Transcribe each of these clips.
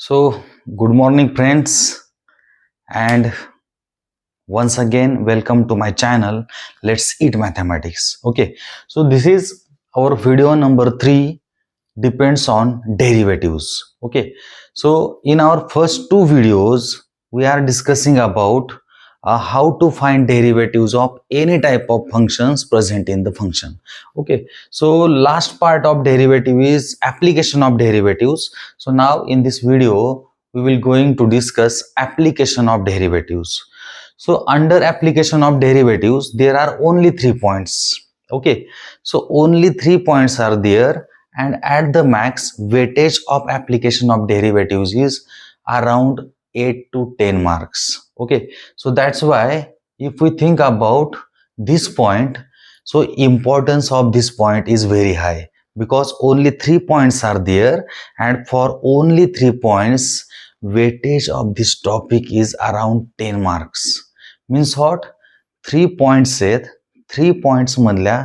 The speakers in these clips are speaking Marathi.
So, good morning, friends, and once again, welcome to my channel. Let's eat mathematics. Okay, so this is our video number 3 depends on derivatives. Okay, so in our first two videos, we are discussing about how to find derivatives of any type of functions present in the function. Okay, so last part of derivative is application of derivatives. So now in this video we will going to discuss application of derivatives. So under application of derivatives there are only 3 points. Okay, so only 3 points are there, and at the max weightage of application of derivatives is around 8 to 10 marks. Okay, so that's why if we think about this point, so importance of this point is very high, because only 3 points are there, and for only 3 points weightage of this topic is around 10 marks. Means what? 3 points आहेत, 3 points मधल्या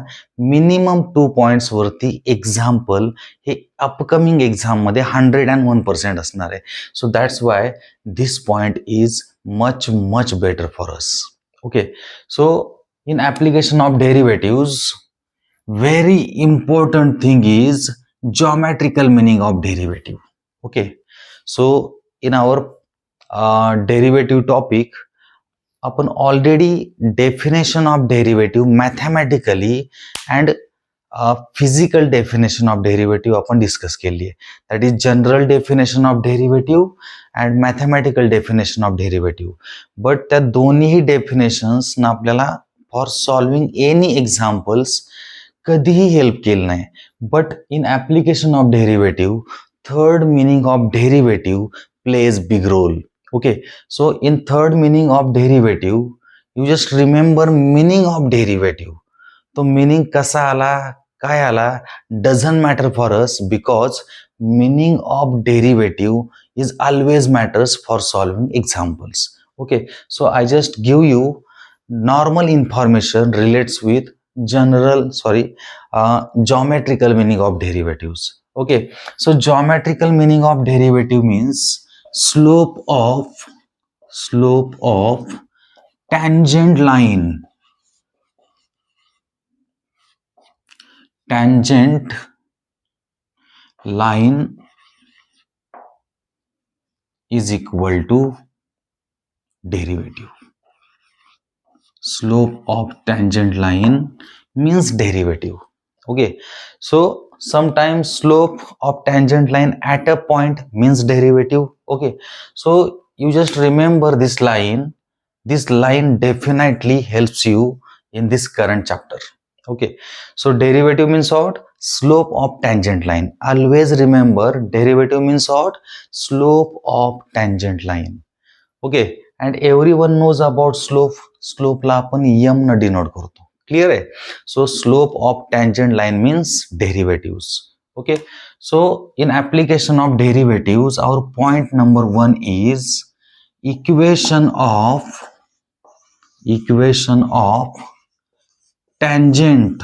मिनिमम 2 points वरती एक्झाम्पल हे अपकमिंग एक्झाम मध्ये 101% असणार आहे. So that's why this point is much better for us. Okay, so in application of derivative very important thing is geometrical meaning of derivative. Okay, so in our derivative topic आपण already definition of derivative mathematically and physical definition of derivative आपण डिस्कस केली आहे. That is general definition of derivative and mathematical definition of derivative. But त्या दोन्ही डेफिनेशन्सना आपल्याला फॉर सॉल्विंग एनी एक्झाम्पल्स कधीही हेल्प केलं नाही. But in application of derivative third meaning of derivative plays big role. Okay, so in third meaning of derivative, you just remember meaning of derivative. तो meaning कसा आला, काय आला, doesn't matter for us, because meaning of derivative is always matters for solving examples. Okay, so I just give you normal information relates with geometrical meaning of derivatives. Okay, so geometrical meaning of derivative means slope of tangent line is equal to derivative. Slope of tangent line means derivative. Okay, so sometimes slope of tangent line at a point means derivative. Okay, so you just remember this line. This line definitely helps you in this current chapter. Okay, so derivative means what? Slope of tangent line. Always remember derivative means what? Slope of tangent line. Okay, and everyone knows about slope. Slope ला आपण m न डिनोट करतो. Clear है? So slope of tangent line means derivatives. Okay, so in application of derivatives, our point number 1 is equation of tangent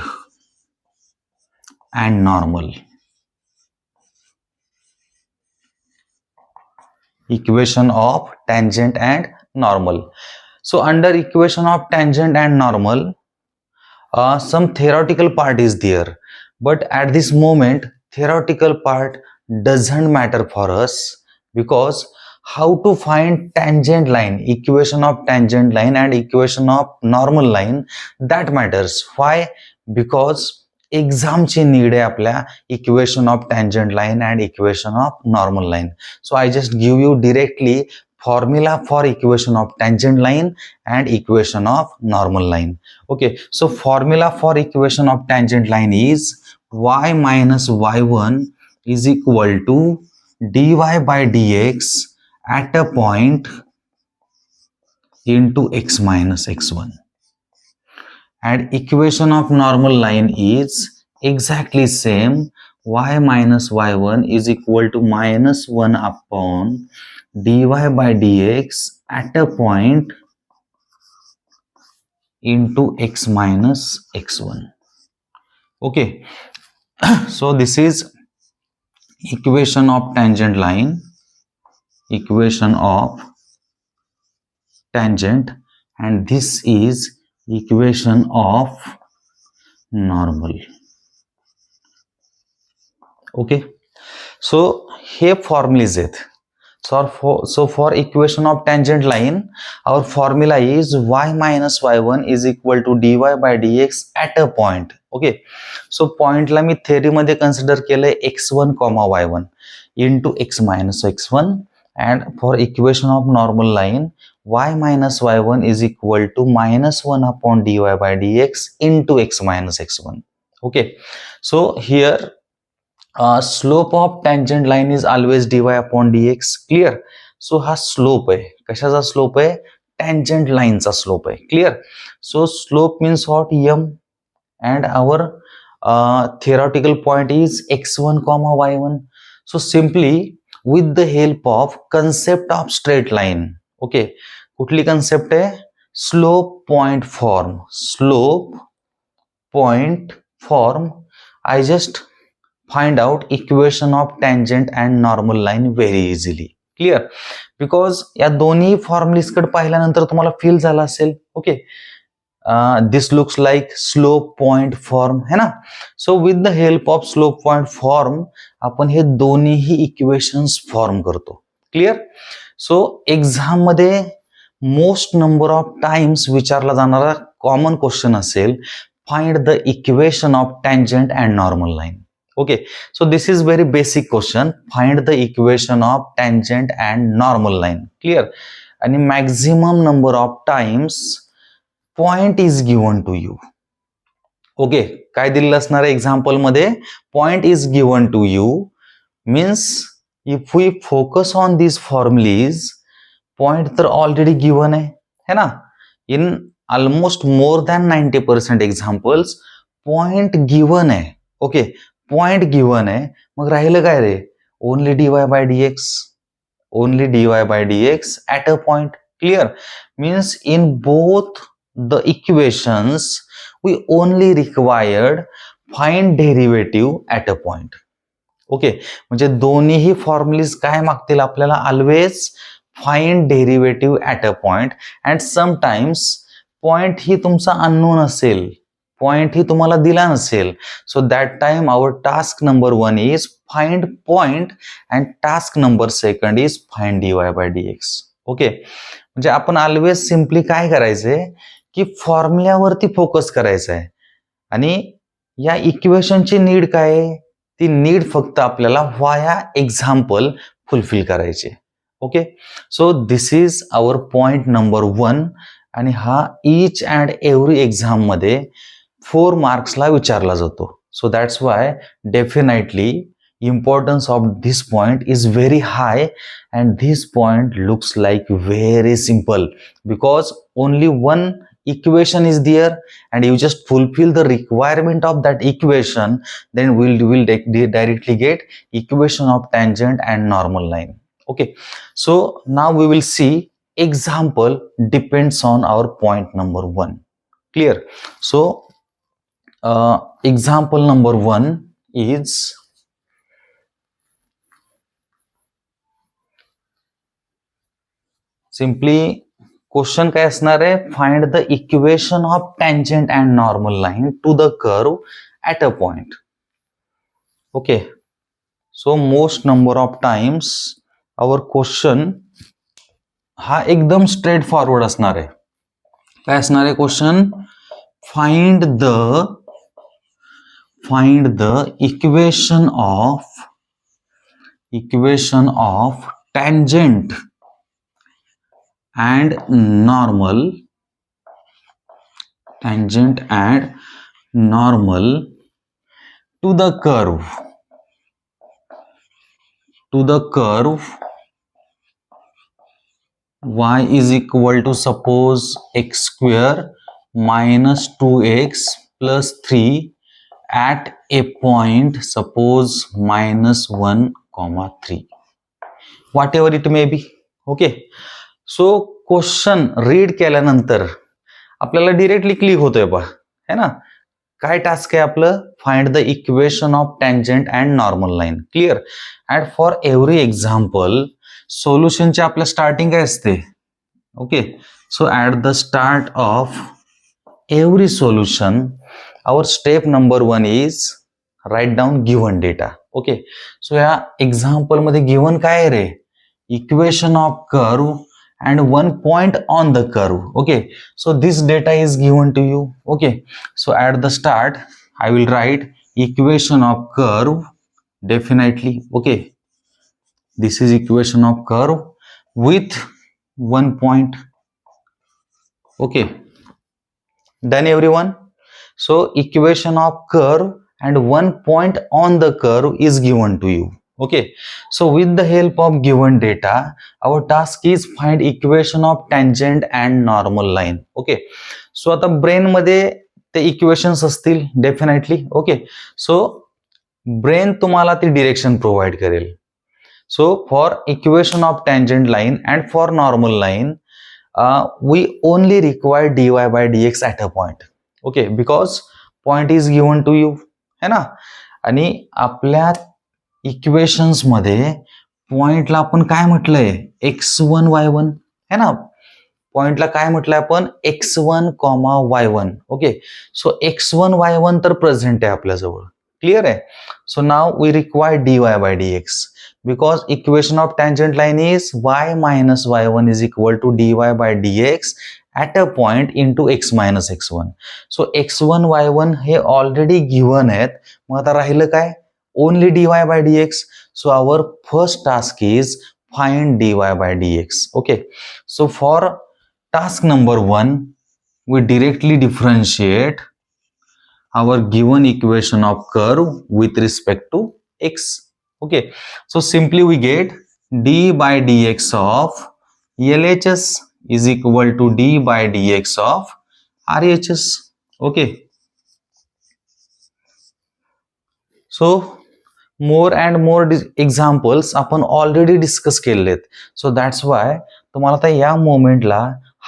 and normal. Equation of tangent and normal. So under equation of tangent and normal, some theoretical part is there, but at this moment theoretical part doesn't matter for us, because how to find tangent line, equation of tangent line and equation of normal line, that matters. Why? Because exam ची need आहे आपल्या equation of tangent line and equation of normal line. So I just give you directly formula for equation of tangent line and equation of normal line. Okay, so formula for equation of tangent line is y minus y1 is equal to dy by dx at a point into x minus x1, and equation of normal line is exactly same. Y minus y1 is equal to minus 1 upon dy by dx at a point into x minus x1. Okay, so this is equation of tangent line equation of tangent and this is equation of normal. Okay, so हे फॉर्म्युलेज आहेत. So for equation of tangent line, our formula is y minus y1 is equal to dy by dx at a point. Okay, so point ला मी theory मध्ये consider केलंय x1, y1 into x minus x1, and for equation of normal line, y minus y1 is equal to minus 1 upon dy by dx into x minus x1. Okay, so here slope of tangent line is always dy upon dx. Clear? So हा slope आहे. कशाचा slope आहे? Tangent line चा slope आहे. Clear? So slope means what? M, and our theoretical point is x1, y1. So simply with the help of concept of straight line. Okay, कुठली concept आहे? Slope point form. Slope point form. I just find out equation of tangent and normal line very easily. Clear? Because या दोन्ही फॉर्म्युलेज कडे पाहिल्यानंतर तुम्हाला फील झाला असेल. Okay, this looks like slope point form है ना. So with the help of slope point form आपण हे दोन्हीही इक्वेशन्स फॉर्म करतो. क्लिअर? सो एक्झाम मध्ये मोस्ट नंबर ऑफ टाइम्स विचारला जाणारा कॉमन क्वेश्चन असेल, find the equation of tangent and normal line. Okay, so this is very basic question. Find the equation of tangent and normal line. Clear? And maximum number of times point is given to you. Okay, काय दिलेलं असणार आहे एक्झाम्पल मध्ये? Point is given to you means if we focus on these formulas, point तर already given है ना. In almost more than 90% examples, point given है. Okay, पॉइंट गिवन आहे, मग राहिलं काय रे? Only dy by dx. Only dy by dx at a point. Clear? Means in both the equations we only required find derivative at a point. Okay, म्हणजे दोन्हीही फॉर्म्युलेज काय मागतील आपल्याला? Always find derivative at a point. And sometimes point ही तुमचा अननोन असेल, पॉइंट ही तुम्हाला दिला नसेल. So that time our task number 1 is find point and task number 2 is find dy by dx. Okay, म्हणजे आपण ऑलवेज सिम्पली काय करायचंय की फॉर्म्युल्यावरती फोकस करायचं आहे आणि या इक्वेशनची नीड काय आहे? ती नीड फक्त आपल्याला वाया एक्झाम्पल फुलफिल करायचे. Okay, so this is our point number 1 आणि हा ईच अँड एव्हरी एक्झाम मध्ये 4 मार्क्सला विचारला जातो. So that's Y definitely importance of this point is very high, and this point looks like very simple because only one equation is there and you just fulfill the requirement of that equation, then we'll directly get equation of tangent and normal line. Okay, so now we will see example depends on our point number 1. Clear? So example number 1 is simply question काय असणार आहे? Find the equation of tangent and normal line to the curve at a point. Okay, so most number of times our question हा एकदम स्ट्रेट फॉरवर्ड असणार आहे. काय असणार आहे question? Find the equation of tangent and normal to the curve y is equal to suppose x square minus 2x plus 3 at a point suppose -1, 3, whatever it may be. Okay, so question read केल्यानंतर आपल्याला डिरेक्टली क्लिक होतोय पहा, है ना. काय टास्क आहे आपलं? Find the equation of tangent and normal line. Clear? And for every example सोल्युशनचे आपल्या स्टार्टिंग काय असते? Okay, so at the start of every solution, our step number 1 is write down given data. Okay, so या एक्झाम्पल मध्ये गिवन काय आहे रे? Equation of curve and one point on the curve. Okay, so this data is given to you. Okay, so at the start I will write equation of curve definitely. Okay, this is equation of curve with 1 point. Okay, done everyone? So equation of curve and 1 point on the curve is given to you. Okay, so with the help of given data, our task is find equation of tangent and normal line. Okay, so आता ब्रेन मध्ये ते इक्वेशन्स असतील डेफिनेटली. ओके, सो ब्रेन तुम्हाला ती डिरेक्शन प्रोव्हाइड करेल. So for equation of tangent line and for normal line, we only require dy by dx at a point. Okay, because point is given to you, है ना. आणि आपल्या इक्वेशन्स मध्ये पॉइंटला आपण काय म्हटलंय? x1 y1, है ना. पॉइंटला काय म्हटलंय आपण? x1, y1. Okay, so x1 y1 तर प्रेझेंट आहे आपल्याजवळ. क्लिअर आहे? So now we require dy by dx because equation of tangent line is y minus y1 is equal to dy by dx at a point into x minus x1. So x1 y1 हे ऑलरेडी गिव्हन आहेत. मग आता राहिलं काय? Only dy by dx. So our first task is find dy by dx. Okay, so for task number 1, we directly differentiate our given equation of curve with respect to x. Okay, so simply we get d by dx of LHS is equal to d by dx of RHS. Okay, so more and more examples आपण ऑलरेडी डिस्कस केलेत. सो दॅट्स वाय तुम्हाला आता या मोमेंटला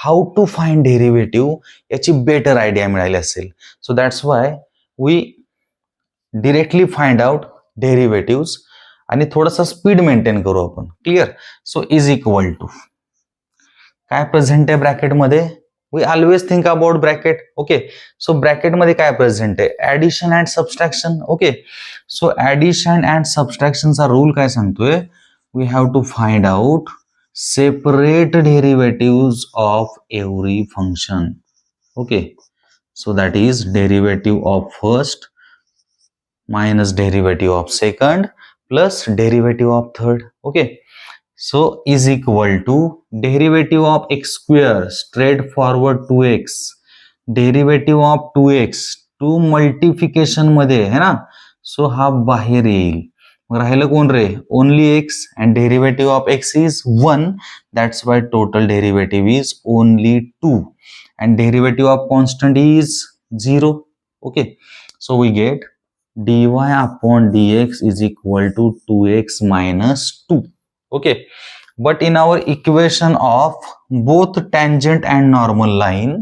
हाऊ टू फाइंड डेरिव्हेटिव्ह याची बेटर आयडिया मिळाली असेल. So that's why we directly find out derivative आणि थोडासा स्पीड मेंटेन करू आपण. Clear? So is equal to काय प्रेझेंट आहे ब्रॅकेटमध्ये? We always think about bracket. Okay, so ब्रॅकेटमध्ये काय प्रेझेंट आहे? Addition and subtraction. Okay, so addition and सबस्ट्रॅक्शनचा रूल काय सांगतोय? We have to find out separate derivative of every function. Okay, so that is derivative of first minus derivative of second plus derivative of third. Okay, so is equal to derivative of x square straight forward 2x derivative of 2x 2 multiplication मध्ये है ना. सो हा बाहेर येईल. मग राहिलं कोण रे? Only x and derivative of x is 1. That's why total derivative is only 2 and derivative of constant is 0. Okay, so we get dy upon dx is equal to 2x minus 2. Okay, but in our equation of both tangent and normal line,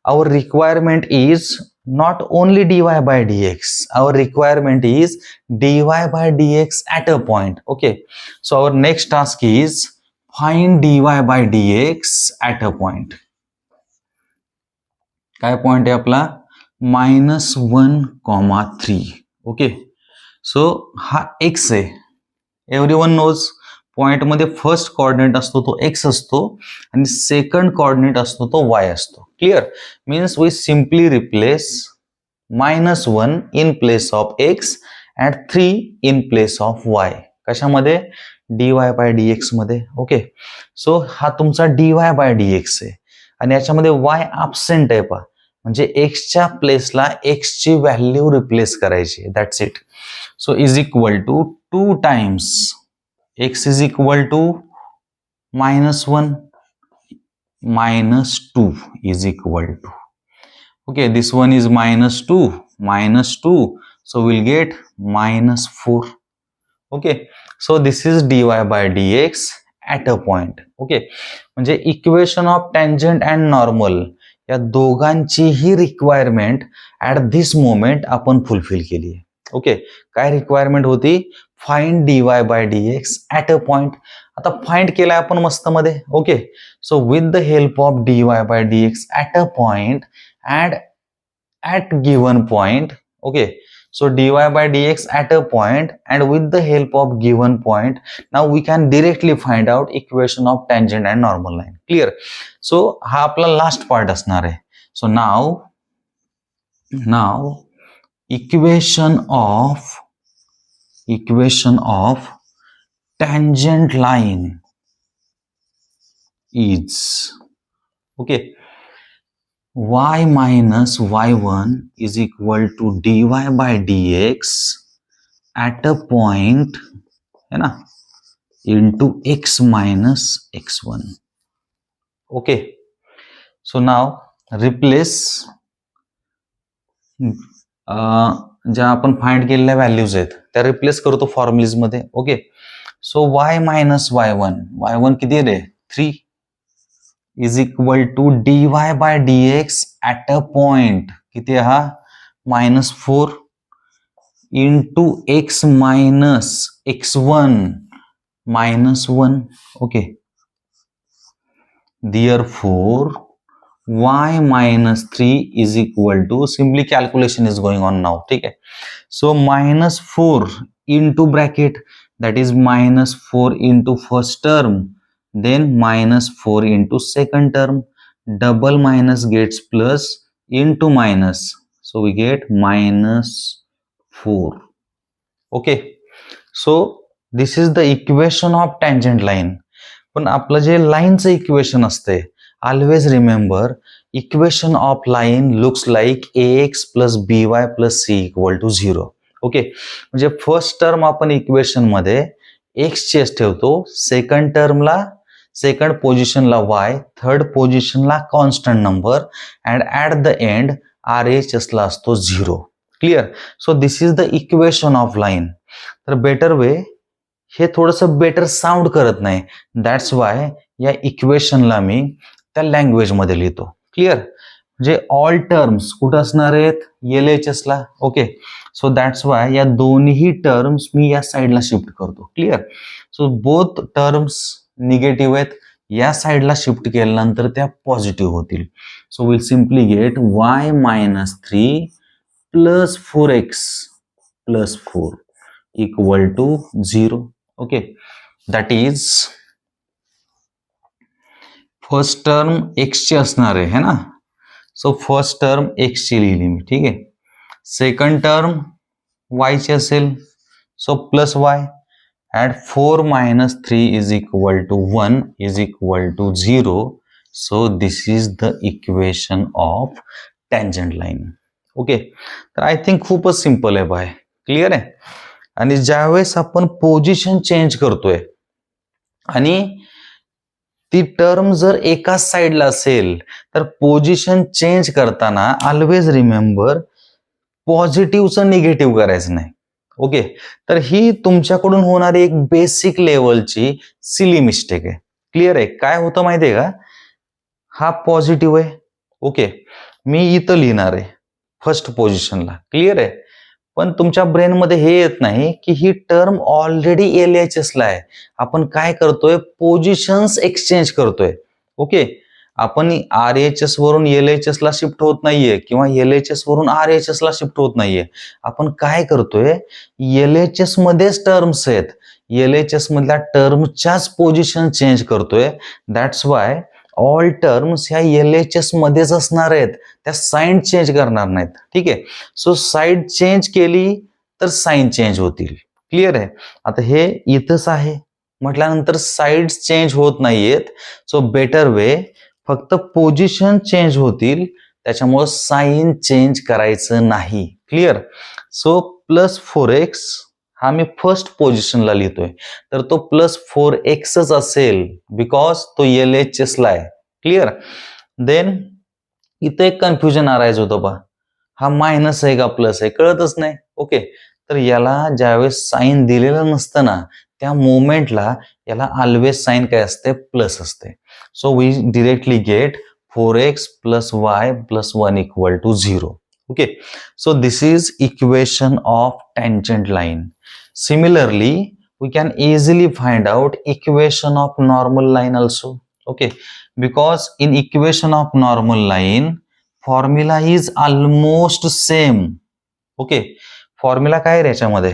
our requirement is not only dy by dx, our requirement is dy by dx at a point. Okay, so our next task is find dy by dx at a point. काय पॉइंट आहे आपला? -1,3. ओके, सो हा x आहे. एव्हरीवन नोज पॉइंट मध्ये फर्स्ट कोऑर्डिनेट असतो तो x असतो आणि सेकंड कोऑर्डिनेट असतो तो y असतो. Clear? Means we simply replace -1 in place of x and 3 in place of y. कशामध्ये? dy बाय dx मध्ये. ओके, सो हा तुमचा dy बाय dx आहे आणि याच्यामध्ये y ॲब्सेंट आहे पहा. म्हणजे x च्या प्लेसला x ची व्हॅल्यू रिप्लेस करायची. That's it. So is equal to 2 times x is equal to -1 minus 2 is equal to, okay, this one is -2, so we'll get -4. Okay, so this is dy by dx at a point. Okay, म्हणजे equation of tangent and normal या दोघांचीही रिक्वायरमेंट ऍट दिस मोमेंट आपण फुलफिल केली आहे. ओके, काय रिक्वायरमेंट होती? Find dy by dx at a point. आता फाइंड केलाय आपण मस्त मध्ये. Okay, so with the help of dy by dx at a point and at given point. Okay, so dy by dx at a point and with the help of given point, now we can directly find out equation of tangent and normal line. Clear? So हा आपला लास्ट पार्ट असणार आहे. So now equation of tangent line is, okay, y minus y1 is equal to dy by dx at a point, है ना, into x minus x1. Okay, so now replace ज्या आपण फाइंड केलेल्या व्हॅल्यूज आहेत त्या रिप्लेस करतो फॉर्म्युलीज मध्ये. Okay, so y minus y1 किती रे 3 is equal to dy by dx at a point किती हा -4 into x minus x1 -1. Okay, therefore y minus 3 is equal to, simply calculation is going on now. ठीक है, so -4 into bracket, that is -4 into first term, then -4 into second term, double minus gets plus into minus, so we get -4. Okay, so this is the equation of tangent line. पण आपलं जे लाईनचं इक्वेशन असते, always remember equation of line looks like ax plus by plus c equal to 0. Okay, म्हणजे फर्स्ट टर्म आपण इक्वेशन मध्ये x चेस ठेवतो, सेकंड पोझिशनला y, थर्ड पोझिशनला constant number and at the end RHS ला असतो 0. Clear? So this is the equation of line. तर बेटर वे, हे थोडंसं बेटर साऊंड करत नाही, दॅट्स वाय या इक्वेशनला मी त्या लँग्वेज मध्ये लिहितो. क्लिअर? म्हणजे ऑल टर्म्स कुठं असणार आहेत LHS ला. ओके, सो दॅट्स वाय या दोन्ही टर्म्स मी या साईडला शिफ्ट करतो. Clear? So both terms negative आहेत, या साईडला शिफ्ट केल्यानंतर त्या पॉझिटिव्ह होतील. So will simply get y minus 3 plus 4x plus 4 equal to 0. Okay, that is first term x ची असणार आहे ना, सो फर्स्ट टर्म x ची लिहिली मी. ठीक आहे, सेकंड टर्म y ची असेल, so plus y at 4 minus 3 is equal to 1 is equal to 0. So this is the equation of tangent line. Okay, तर आय थिंक खूपच सिंपल आहे बाय. क्लिअर आहे? आणि ज्यावेळेस आपण पोझिशन चेंज करतोय आणि ती टर्म जर एकाच साईडला असेल तर पोझिशन चेंज करताना ऑलवेज रिमेंबर पॉझिटिव्हचं निगेटिव्ह करायचं नाही. ओके, तर ही तुमच्याकडून होणारी एक बेसिक लेवलची सिली मिस्टेक आहे. क्लिअर आहे? काय होतं माहितीये का, हा पॉझिटिव्ह आहे. ओके, मी इथं लिहिणार आहे फर्स्ट पोझिशनला. क्लिअर आहे? पण तुमच्या ब्रेनमध्ये हे येत नाही की ही टर्म ऑलरेडी LHS ला आहे. आपण काय करतोय, पोझिशन्स एक्सचेंज करतोय. ओके, आपण RHS वरून LHS ला शिफ्ट होत नाहीये किंवा LHS वरून RHS ला शिफ्ट होत नाहीये. आपण काय करतोय, LHS मध्येच टर्म्स आहेत, LHS मधल्या टर्मच्याच पोझिशन चेंज करतोय. दॅट्स वाय ऑल टर्म्स ह्या LHS मध्येच असणार आहेत, त्या साईन चेंज करणार नाहीत. ठीक आहे, सो साईड चेंज केली तर साईन चेंज होतील. क्लिअर आहे? आता हे इथंच आहे म्हटल्यानंतर साईड चेंज होत नाहीयेत, सो बेटर वे फक्त पोझिशन चेंज होतील, त्याच्यामुळे साईन चेंज करायचं नाही. क्लिअर? सो प्लस 4x हा मी फर्स्ट पोझिशनला लिहितोय, तर तो प्लस 4xच असेल बिकॉज तो LHS ला आहे. क्लिअर? देन इथे एक कन्फ्युजन अरायज होतं बा, हा मायनस आहे का प्लस आहे कळतच नाही. ओके, तर याला ज्यावेळेस साईन दिलेलं नसतं ना, त्या मोमेंटला याला ऑलवेज साईन काय असते, प्लस असते. So we directly get 4x plus y plus 1 equal to 0. Okay, so this is equation of tangent line. Similarly, we can easily find out equation of normal line also. Okay, because in equation of normal line, formula is almost same. Okay, formula काय आहे याच्यामध्ये?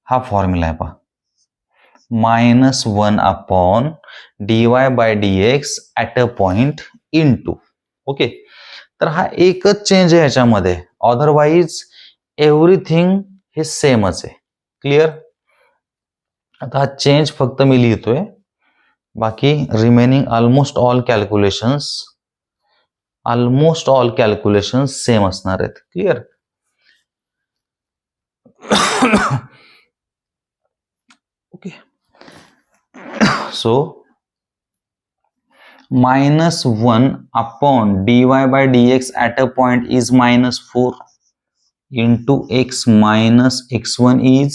हा फॉर्म्युला आहे पहा, -1 upon dy/dx at a point into. Okay, तर हा एकच चेंज आहे याच्यामध्ये, अदरवाईज एव्हरीथिंग हे सेमच आहे. क्लिअर? आता हा चेंज फक्त मी लिहितोय, बाकी remaining almost all calculations same असणार आहेत. Clear? Okay, so -1 upon dy/dx at a point is -4 into x minus x1 is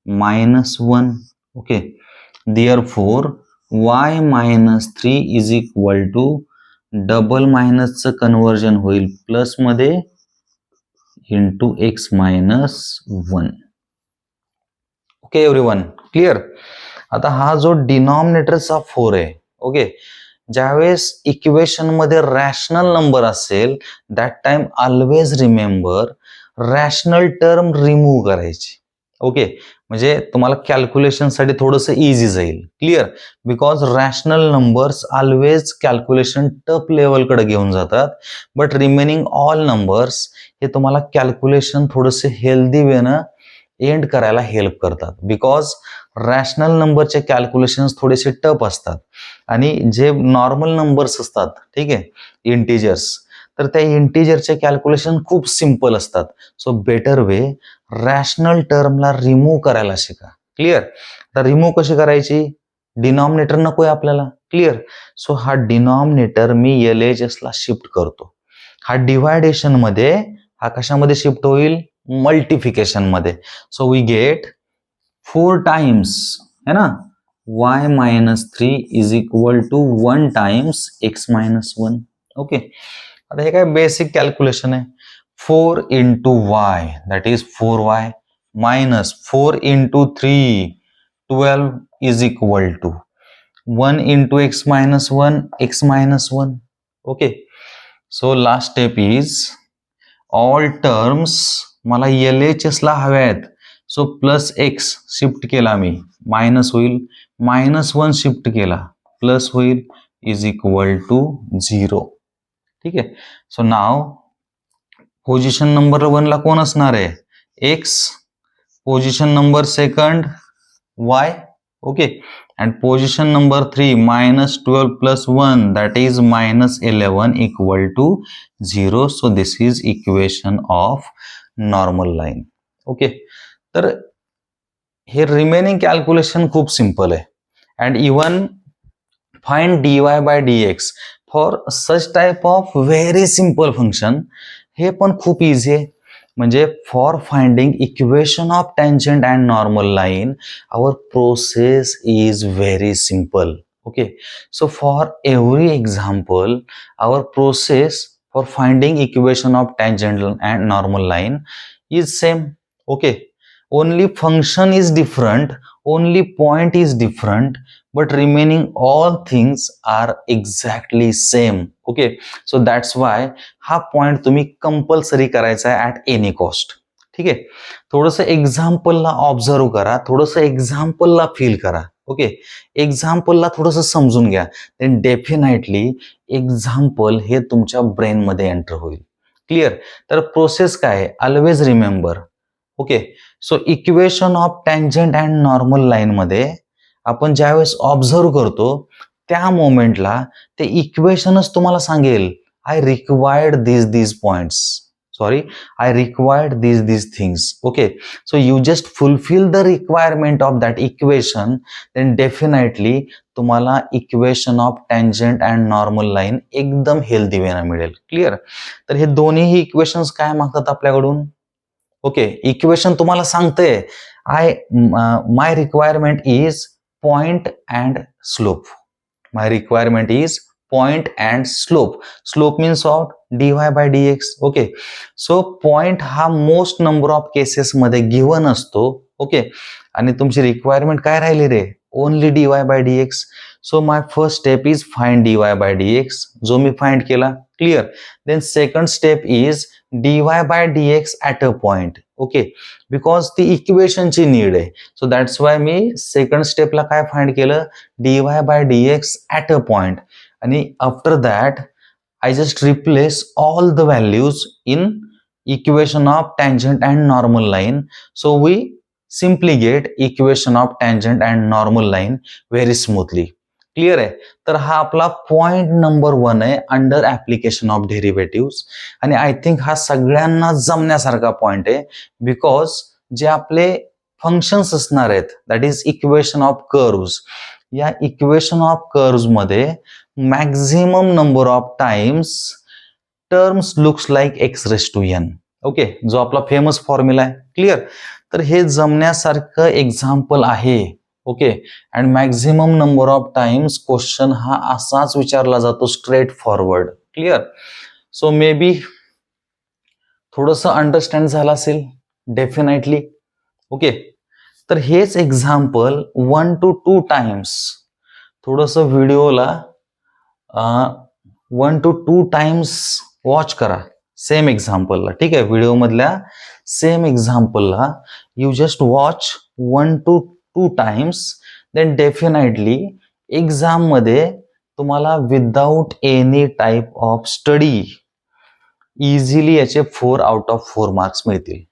-1. Okay, therefore y minus 3 is equal to double मायनसचं कन्व्हर्जन होईल प्लस मध्ये into x minus 1. Okay everyone, clear? आता हा जो डिनॉमिनेटरचा 4 आहे, ओके, ज्यावेळेस इक्वेशन मध्ये रॅशनल नंबर असेल that time always remember rational term remove करायची. ओके, म्हणजे तुम्हाला कॅल्क्युलेशन साठी थोडंसं इझी जाईल. Clear? Because rational numbers always calculation tough लेवलकडे घेऊन जातात, बट रिमेनिंग ऑल नंबर्स हे तुम्हाला कॅल्क्युलेशन थोडंसं हेल्दी वेनं एंड करायला हेल्प करतात. बिकॉज रॅशनल नंबरचे कॅल्क्युलेशन्स थोडेसे टफ असतात आणि जे नॉर्मल नंबर्स असतात, ठीक आहे, इंटिजर्स, तर त्या इंटिजरचे कॅल्क्युलेशन खूप सिंपल असतात. सो बेटर वे रॅशनल टर्मला रिमूव्ह करायला शिका. क्लिअर? तर रिमूव्ह कशी करायची? डिनॉमिनेटर नकोय आपल्याला. क्लिअर? सो हा डिनॉमिनेटर मी LHS ला शिफ्ट करतो. हा डिव्हायडेशन मध्ये हा कशामध्ये शिफ्ट होईल? मल्टिफिकेशन मध्ये. सो वी गेट 4 टाइम्स है ना y minus 3 is equal to 1 times x minus 1. Okay, आता हे काय बेसिक कॅल्क्युलेशन आहे. 4 into y that is 4y minus 4 into 3 12 is equal to 1 into x minus 1 x minus 1. Okay, so last step is all terms मला LHS ला हव्या आहेत. सो प्लस एक्स शिफ्ट केला मी, मायनस होईल, -1 शिफ्ट केला प्लस होईल, इज इक्वल टू 0. ठीक आहे. सो नाव पोझिशन नंबर 1 ला कोण असणार आहे? X. Position number second Y. Okay, and position number 3 -12 plus 1 that is -11 equal to 0. So this is equation of normal line. Okay, तर हे रिमेनिंग कॅल्क्युलेशन खूप सिंपल आहे. and even find dy by dx for such type of very simple function हे पण खूप इझी आहे. म्हणजे for finding equation of tangent and normal line our process is very simple. Okay, so for every example our process for finding equation of tangent and normal line is same. Okay, only function is different, only point is different, but remaining all things are exactly same. Okay, so that's why हा पॉइंट तुम्ही कंपल्सरी करायचा आहे ऍट एनी कॉस्ट. ठीक आहे, थोडंसं एक्झाम्पलला ऑब्झर्व करा, थोडंसं एक्झाम्पलला फील करा. ओके, एक्झाम्पलला थोडंसं समजून घ्या, देन डेफिनेटली एक्झाम्पल हे तुमच्या ब्रेनमध्ये एंटर होईल. क्लिअर? तर प्रोसेस काय आहे? Always remember. Okay, so equation of tangent and normal line मध्ये आपण ज्यावेळेस ऑब्झर्व करतो त्या मोमेंटला ते इक्वेशनच तुम्हाला सांगेल I required these points. Sorry, I required these things. Okay, so you just fulfill the requirement of that equation, then definitely तुम्हाला equation of tangent and normal line एकदम हेल्दी वेना मिळेल. क्लिअर? तर हे दोन्ही इक्वेशन्स काय मागतात आपल्याकडून? ओके, इक्वेशन तुम्हाला सांगते my requirement is point and slope. My requirement is point and slope. Slope means what? dy by dx. Okay, so point हा मोस्ट नंबर ऑफ केसेस मध्ये गिव्हन असतो. ओके, आणि तुमची रिक्वायरमेंट काय राहिली रे? Only dy by dx. So my first step is find dy by dx, जो मी फाइंड केला. Clear. Then second step is dy by dx at a point. Okay, because ती इक्वेशनची नीड आहे. सो दॅट्स वाय मी सेकंड स्टेपला काय फाइंड केलं? dy by dx at a point. आणि after that I just replace all the values in equation of tangent and normal line. So we simply get equation of tangent and normal line very smoothly. Clear आहे? तर हा आपला पॉइंट नंबर 1 आहे अंडर ऍप्लिकेशन ऑफ डेरिव्हेटिव्ह. आणि आय थिंक हा सगळ्यांना जमण्यासारखा पॉइंट आहे, बिकॉज जे आपले फंक्शन्स असणार आहेत that is equation of curves. या इक्वेशन ऑफ कर्व्स मध्ये maximum number of times terms looks like x raise to n. Okay, जो आपला फेमस फॉर्म्युला आहे. क्लिअर. तर हे जमण्यासारखं एक्झाम्पल आहे. Okay, and maximum number of times question हा असाच विचारला जातो, straightforward. Clear. So may be थोडंसं अंडरस्टँड झालं असेल डेफिनेटली. ओके, तर हेच एक्झाम्पल 1 to 2 टाइम्स थोडंसं व्हिडिओला 1 to 2 टाइम्स वॉच करा सेम एक्झाम्पलला. ठीक आहे, व्हिडिओ मधल्या सेम एक्झाम्पलला you just watch 1 to 2 times. Then definitely exam मध्ये तुम्हाला without any type of study easily याचे 4 out of 4 मार्क्स मिळतील.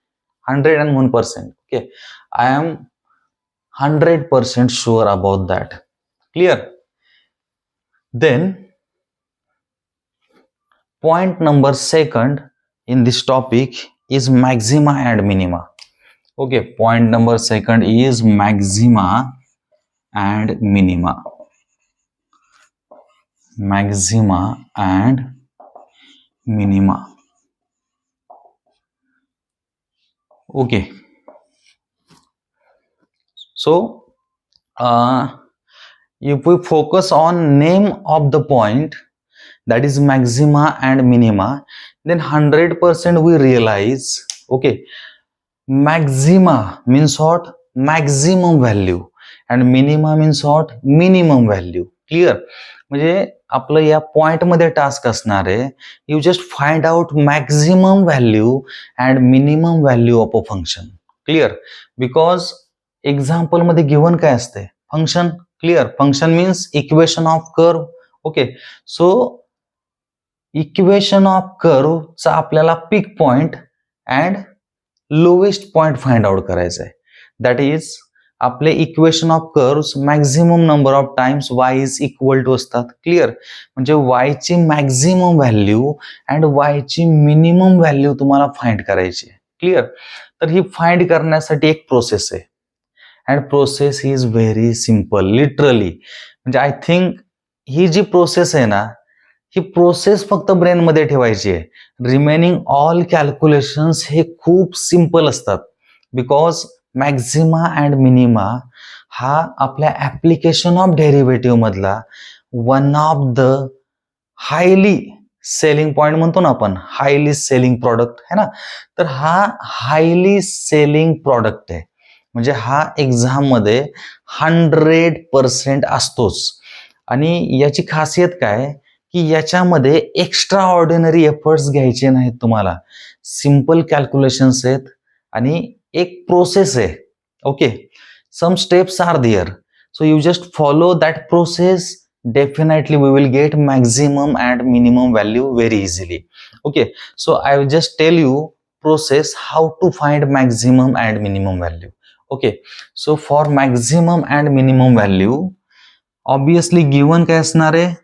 101%. Okay, I am 100% sure about that. Clear? Then point number 2 in this topic is maxima and minima. Okay, point number 2 is maxima and minima. Maxima and minima. Okay, so if we focus on name of the point, that is maxima and minima, then 100% we realize, okay, maxima means what? Maximum value, and minima means what? Minimum value. Clear? म्हणजे आपलं या पॉइंट मध्ये टास्क असणार आहे, you just find out maximum value and minimum value of a function. Clear. Because example मध्ये गिव्हन काय असते? Function. Clear. Function means equation of curve. Okay, so equation of कर्वचा आपल्याला peak point and lowest point find out करायचं आहे. दॅट इज आपले equation of curves maximum number of times y is equal to असतात. क्लिअर. म्हणजे y ची मॅक्झिमम व्हॅल्यू अँड y ची मिनिमम व्हॅल्यू तुम्हाला फाइंड करायची आहे. क्लिअर. तर ही फाइंड करण्यासाठी एक प्रोसेस आहे, and process is very simple. Literally म्हणजे आय थिंक ही जी प्रोसेस आहे ना, ही प्रोसेस फक्त ब्रेन मध्ये ठेवायची आहे. रिमेनिंग ऑल कॅल्क्युलेशन्स हे खूप सिम्पल असतात. बिकॉज मॅक्झिमा अँड मिनिमा हा आपल्या ऍप्लिकेशन ऑफ डेरिव्हेटिव्ह मधला one of the highly selling point म्हणतो ना आपण, हायली सेलिंग प्रॉडक्ट है ना. तर हा हायली सेलिंग प्रॉडक्ट आहे. म्हणजे हा एक्झाम मध्ये 100% असतोच. आणि याची खासियत काय की याच्यामध्ये एक्स्ट्रा ऑर्डिनरी एफर्ट्स घ्यायचे नाहीत तुम्हाला. सिंपल कॅल्क्युलेशन्स आहेत आणि एक प्रोसेस आहे. Okay, some steps are there, so you just follow that process. Definitely we will get maximum and minimum value very easily. Okay, so I will just tell you process how to find maximum and minimum value. Okay, so for maximum and minimum value obviously given काय असणार आहे?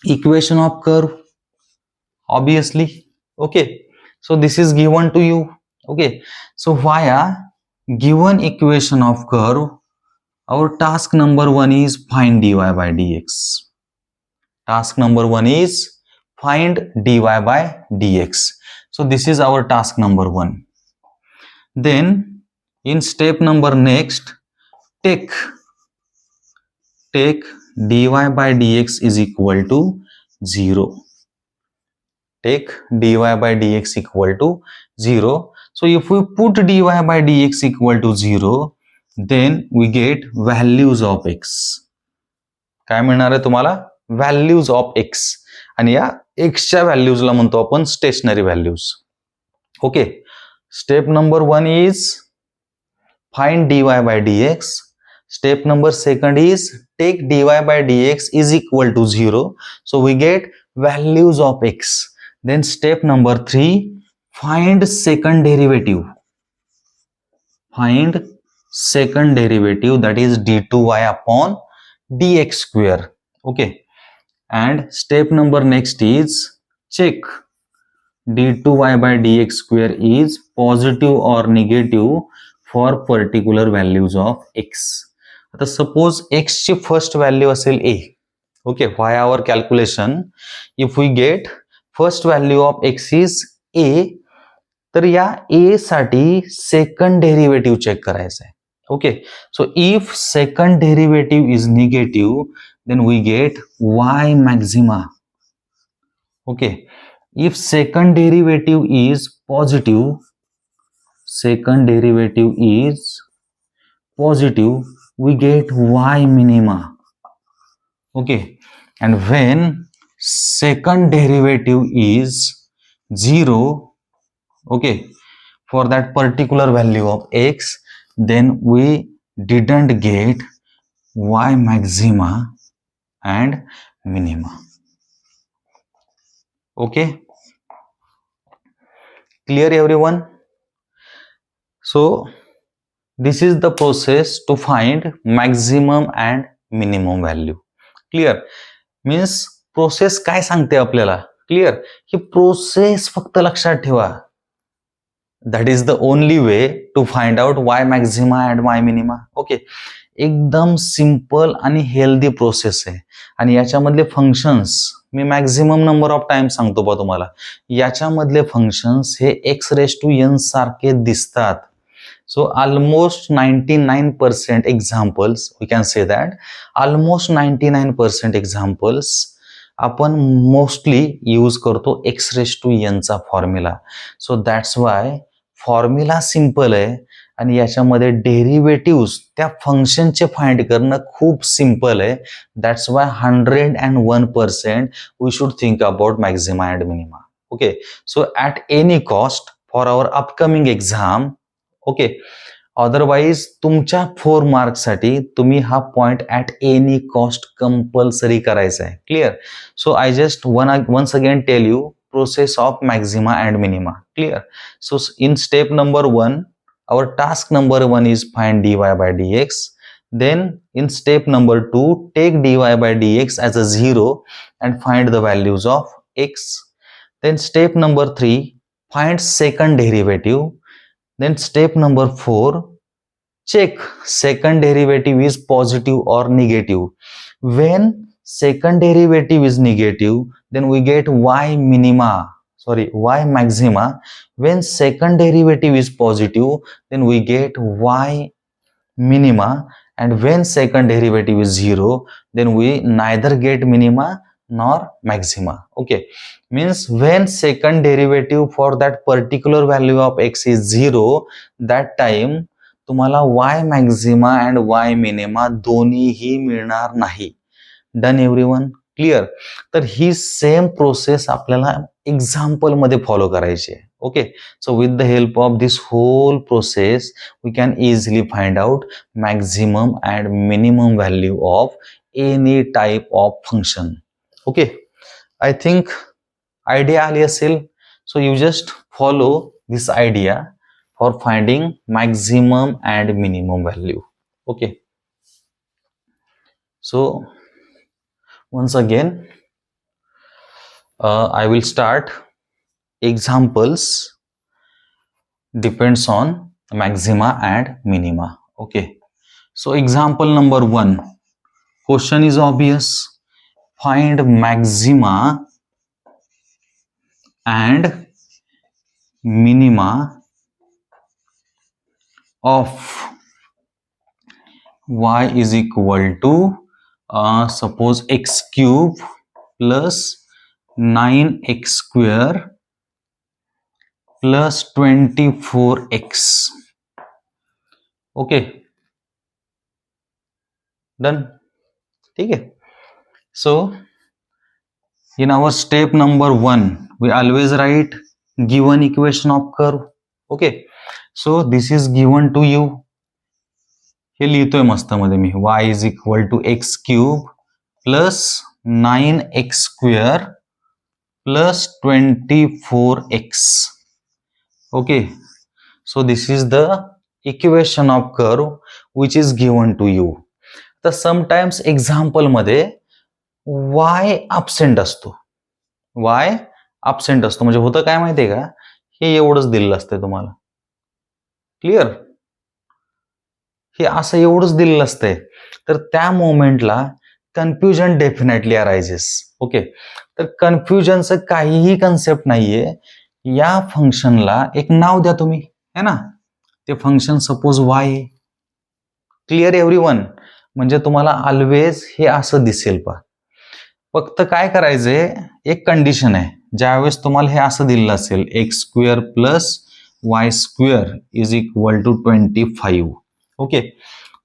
Equation of curve obviously. Okay, so this is given to you. Okay, so via given equation of curve, our task number 1 is find dy by dx. Task number 1 is find dy by dx. So this is our task number 1. Then in step number next, take dy by dx is equal to 0. Take dy by dx equal to 0. So if we put dy by dx equal to 0, then we get values of x. काय मिळणार आहे तुम्हाला? Values of x. आणि या एक्सच्या व्हॅल्यूजला म्हणतो आपण stationary values. Okay. Step number 1 is find dy by dx. Step number 2 is take dy by dx is equal to 0. So we get values of x. Then step number 3, find second derivative. Find second derivative, that is d2y upon dx square. Okay. And step number next is check d2y by dx square is positive or negative for particular values of x. आता सपोज x ची फर्स्ट व्हॅल्यू असेल a. Okay. Why our calculation, if we get first value of x is a, तर या a साठी सेकंड डेरिव्हेटिव्ह चेक करायचं आहे. Okay. So if second derivative is negative, then we get y maxima. Okay. If second derivative is positive, we get y minima. Okay. And when second derivative is 0, okay, for that particular value of x, then we didn't get y maxima and minima. Okay. Clear everyone? So this is the process to find maximum and minimum value. Clear? Means process काय सांगते आपल्याला? क्लिअर? ही प्रोसेस फक्त लक्षात ठेवा. That is the only way to find out y maxima and y minima. Okay. एकदम सिंपल आणि हेल्दी प्रोसेस आहे. आणि याच्यामधले फंक्शन्स मी मॅक्झिमम नंबर ऑफ टाइम सांगतो बा तुम्हाला. याच्यामधले फंक्शन्स हे एक्स रेस टू एन सारखे दिसतात. So almost 99% examples, we can say that almost 99% examples आपण मोस्टली यूज करतो x रेस टू n चा formula. So that's Y formula simple आहे आणि याच्यामध्ये डेरिव्हेटिव्ह त्या फंक्शनचे फाइंड करणं खूप सिंपल आहे. That's why 101% we should think about maxima and minima. Okay. So at any cost for our upcoming exam. Okay. Otherwise तुमच्या 4 मार्क्ससाठी तुम्ही हा point at any cost compulsory करायचा आहे. Clear? So I just once again tell you process of maxima and minima. Clear? So in step number 1, our task number 1 is find dy by dx. Then in step number 2, take dy by dx as a 0 and find the values of x. Then step number 3, find second derivative. Then step number 4, check second derivative is positive or negative. When second derivative is negative, then we get y maxima. When second derivative is positive, then we get y minima. And when second derivative is 0, then we neither get minima nor maxima. Okay. Means when second derivative for that particular value of x is 0, that time तुम्हाला y maxima and y minima दोन्हीही मिळणार नाही. Done everyone? क्लिअर? तर ही सेम प्रोसेस आपल्याला एक्झाम्पल मध्ये फॉलो करायची आहे. Okay. So with the help of this whole process we can easily find out maximum and minimum value of any type of function. Okay. I think idea आली असेल. So you just follow this idea for finding maximum and minimum value. Okay. So once again I will start examples depends on maxima and minima. Okay. So example number 1, question is obvious. Find maxima and minima of y is equal to suppose x cube plus 9x square plus 24x. Okay, done. ठीक है. So in our step number 1, we always write given equation of curve. Okay, so this is given to you. हे लिहितोय मस्त मध्ये मी y is equal to x cube plus 9x square plus 24x. Okay, so this is the equation of curve which is given to you. तर समटाइम्स एक्झाम्पल मध्ये y अब्सेंट असतो. y अब्सेंट असतो म्हणजे होतं काय माहितीये का, हे एवढंच दिलेलं असतंय तुम्हाला. क्लिअर? हे असं एवढंच दिलेलं असतंय. तर त्या मोमेंटला कन्फ्युजन डेफिनेटली अरायझेस. ओके, तर कन्फ्युजनचं काहीही कन्सेप्ट नाहीये. या फंक्शनला एक नाव द्या तुम्ही, है ना. ते फंक्शन सपोज y आहे. Clear everyone? म्हणजे तुम्हाला ऑलवेज हे असं दिसेल. पा फक्त काय करायचंय, एक कंडिशन आहे. ज्यावेळेस तुम्हाला हे असं दिलेलं असेल x square plus y square is equal to 25. Okay,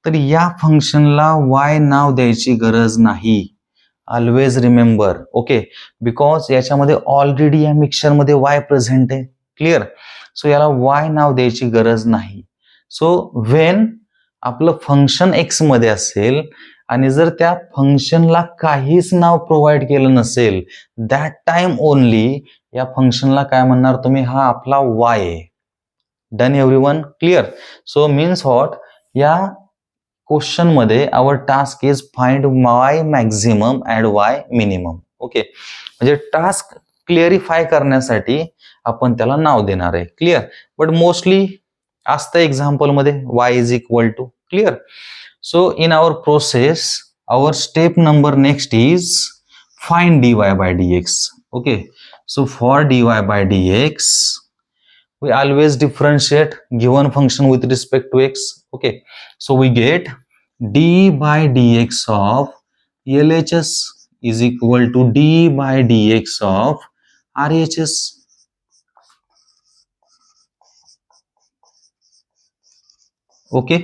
तर या फंक्शनला y नाव द्यायची गरज नाही. Always remember. ओके, बिकॉज याच्यामध्ये ऑलरेडी या मिक्सचरमध्ये y प्रेझेंट आहे. क्लिअर? सो याला y नाव द्यायची गरज नाही. सो व्हेन आपलं फंक्शन x मध्ये असेल आणि जर त्या फंक्शनला काहीच नाव प्रोव्हाइड केलं नसेल, दॅट टाइम ओनली या फंक्शनला काय म्हणणार तुम्ही, हा आपला y आहे. Done everyone? Clear? So means what, या क्वेश्चन मध्ये our task is find y maximum and y minimum. Okay, म्हणजे टास्क क्लिअरिफाय करण्यासाठी आपण त्याला नाव देणार आहे. क्लिअर? बट मोस्टली असतं एक्झाम्पल मध्ये y is equal to. Clear? So in our process our step number next is find dy by dx. Okay, so for dy by dx we always differentiate given function with respect to x. Okay, so we get d by dx of LHS is equal to d by dx of RHS. Okay,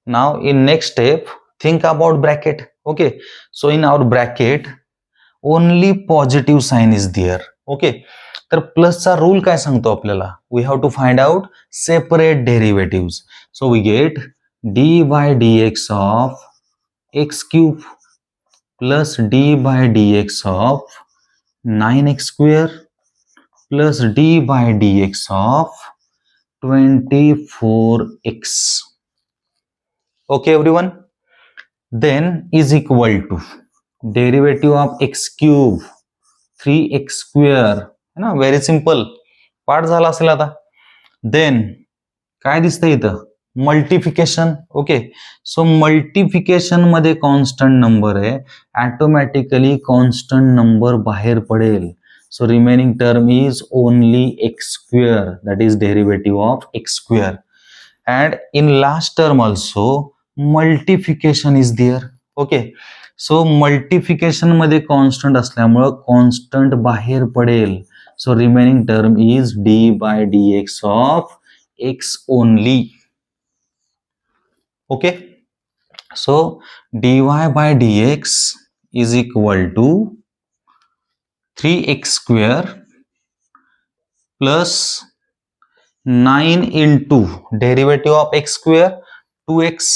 now in next step think about bracket. Okay, so in our bracket only positive sign is there. Okay, तर प्लसचा रूल काय सांगतो आपल्याला, we have to find out separate derivative. So we get d by d x of x cube plus d by d x of 9x square plus d by d x of 24x. Okay everyone, then is equal to derivative of x cube 3x square, है ना. व्हेरी सिंपल, पार्ट झाला असेल आता. देन काय दिसतंय इथं, मल्टिफिकेशन. ओके, सो मल्टिफिकेशन मध्ये कॉन्स्टंट नंबर आहे, ऑटोमॅटिकली कॉन्स्टंट नंबर बाहेर पडेल. So remaining term is only x square, that is derivative of x square. And in last term also multiplication is there. Okay, so multiplication मध्ये कॉन्स्टंट असल्यामुळं कॉन्स्टंट बाहेर पडेल. So remaining term is d by d x of x only. Okay, so d y by d x is equal to 3x square plus 9 into derivative of x square 2x.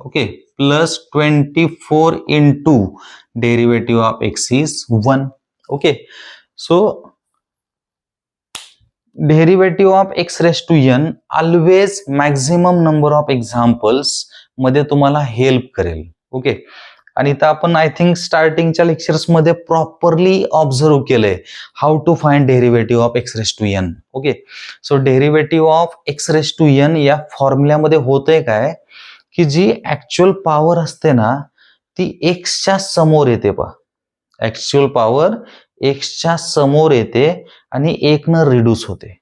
Okay, plus 24 into derivative of x is 1. Okay, so derivative of x raise to n always maximum number of examples मध्ये तुम्हाला हेल्प करेल. ओके, आणि इथं आपण आय थिंक स्टार्टिंगच्या लेक्चर्स मध्ये प्रॉपरली ऑब्झर्व केलंय how to find derivative of x raise to n. Okay, so derivative of x raise to n या फॉर्म्युल्यामध्ये होतंय काय की जी ऍक्च्युअल पॉवर असते ना ती एक्सच्या समोर येते. पहा, ऍक्च्युअल पॉवर एक्सच्या समोर येते आणि 1 न रिड्यूस होते.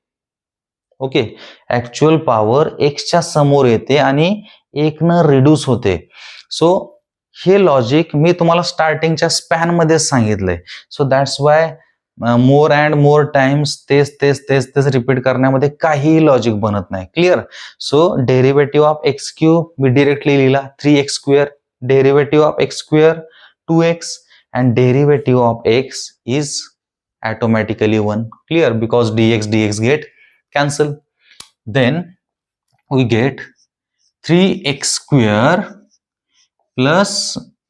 ओके, ऍक्च्युअल पॉवर एक्सच्या समोर येते आणि 1 न रिड्यूस होते. सो हे लॉजिक मी तुम्हाला स्टार्टिंगच्या स्पॅन मध्ये सांगितलंय. So that's Y more and more times तेच रिपीट करण्यामध्ये काहीही लॉजिक बनत नाही. Clear. So derivative of x cube me directly लिहिला 3x square, derivative of x square 2x, and derivative of x is automatically 1. Clear, because dx get cancel. Then we get 3x square plus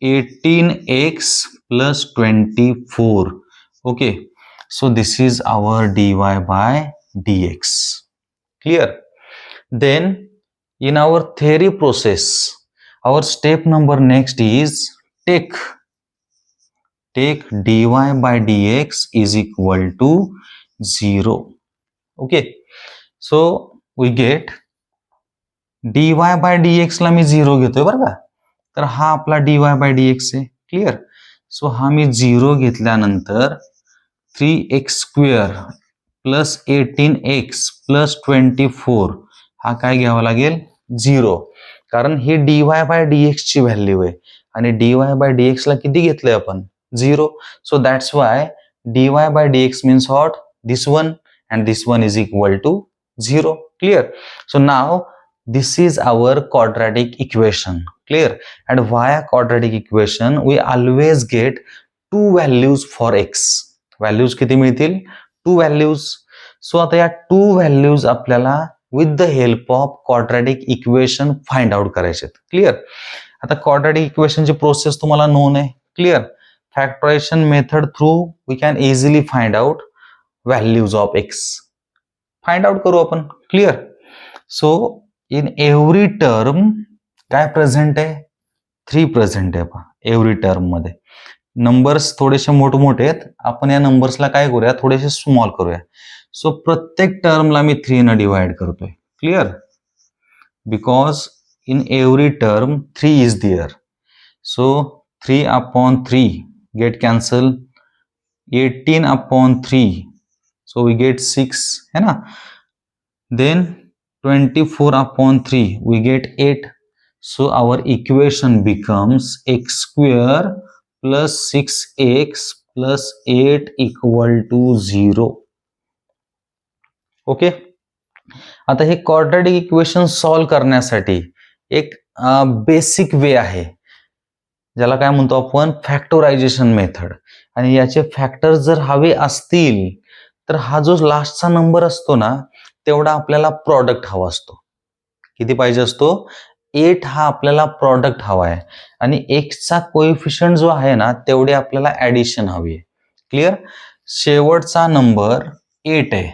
18x plus 24. Okay, so this is our dy by dx. Clear. Then in our theory process, our step number next is take dy by dx is equal to 0. Okay, so we get dy by dx ला मी 0 घेतोय बरं का. तर हा आपला dy by dx आहे. क्लिअर. सो हा मी 0 घेतल्यानंतर 3x square plus 18x plus 24 हा काय घ्यावा लागेल 0, कारण ही dy by dx ची व्हॅल्यू आहे आणि dy by dx ला किती घेतलंय आपण 0. So that's why dy by dx means what? This one, and this one is equal to 0. Clear. So now this is our quadratic equation. Clear. And via quadratic equation we always get two values for x. Values किती मिळतील? 2 values. So आता या 2 values आपल्याला with the help of quadratic equation find out करायचे. Clear. आता quadratic equation ची प्रोसेस तुम्हाला known आहे. Clear. Factorization method through we can easily find out values of x. Find out करू आपण. Clear. So in every term काय प्रेझेंट आहे 3 प्रेझेंट आहे पहा एव्हरी टर्म मध्ये. नंबर्स थोडेसे मोठे आहेत, आपण या नंबर्सला काय करूया थोडेसे स्मॉल करूया. सो प्रत्येक टर्मला मी 3 ने डिवाइड करतोय. Clear. Because in every term 3 is there. So 3/3 get cancel, 18/3 so we get 6 है ना. Then 24/3 we get 8. So our equation becomes x square plus 6x plus 8 equal to 0. Okay. आता हे quadratic equation सॉल्व करण्यासाठी एक बेसिक वे आहे ज्याला काय म्हणतो आपण फॅक्टरायझेशन मेथड. आणि याचे फॅक्टर्स जर हवे असतील तर हा जो लास्टचा नंबर असतो ना तेवढा आपल्याला प्रॉडक्ट हवा असतो. किती पाहिजे असतो 8 हा आपल्याला प्रॉडक्ट हवा आहे आणि एक्सचा कोएफिशियंट जो आहे ना तेवढे आपल्याला ऍडिशन हवी आहे. क्लिअर. शेवटचा नंबर 8 आहे.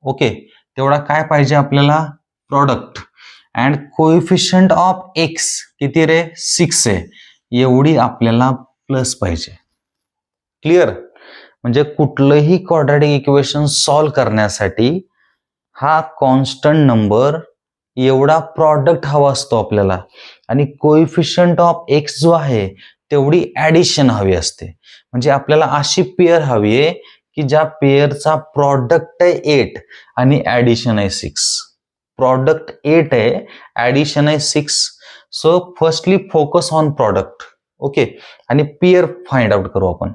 ओके, तेवढा काय पाहिजे आपल्याला product. And coefficient of x किती रे 6 आहे, एवढी आपल्याला प्लस पाहिजे. क्लिअर. म्हणजे कुठलंही क्वाड्रॅटिक इक्वेशन सॉल्व करण्यासाठी हा कॉन्स्टंट नंबर एवढा प्रॉडक्ट हवा असतो आपल्याला आणि कोएफिशियंट ऑफ एक्स जो आहे तेवढी ऍडिशन हवी असते. म्हणजे आपल्याला अशी पेअर हवी आहे की ज्या पेअरचा प्रॉडक्ट आहे 8 आणि ऍडिशन आहे 6. प्रॉडक्ट 8 आहे, ऍडिशन आहे 6. So firstly focus on product. Okay, आणि पेअर फाइंड आउट करू आपण.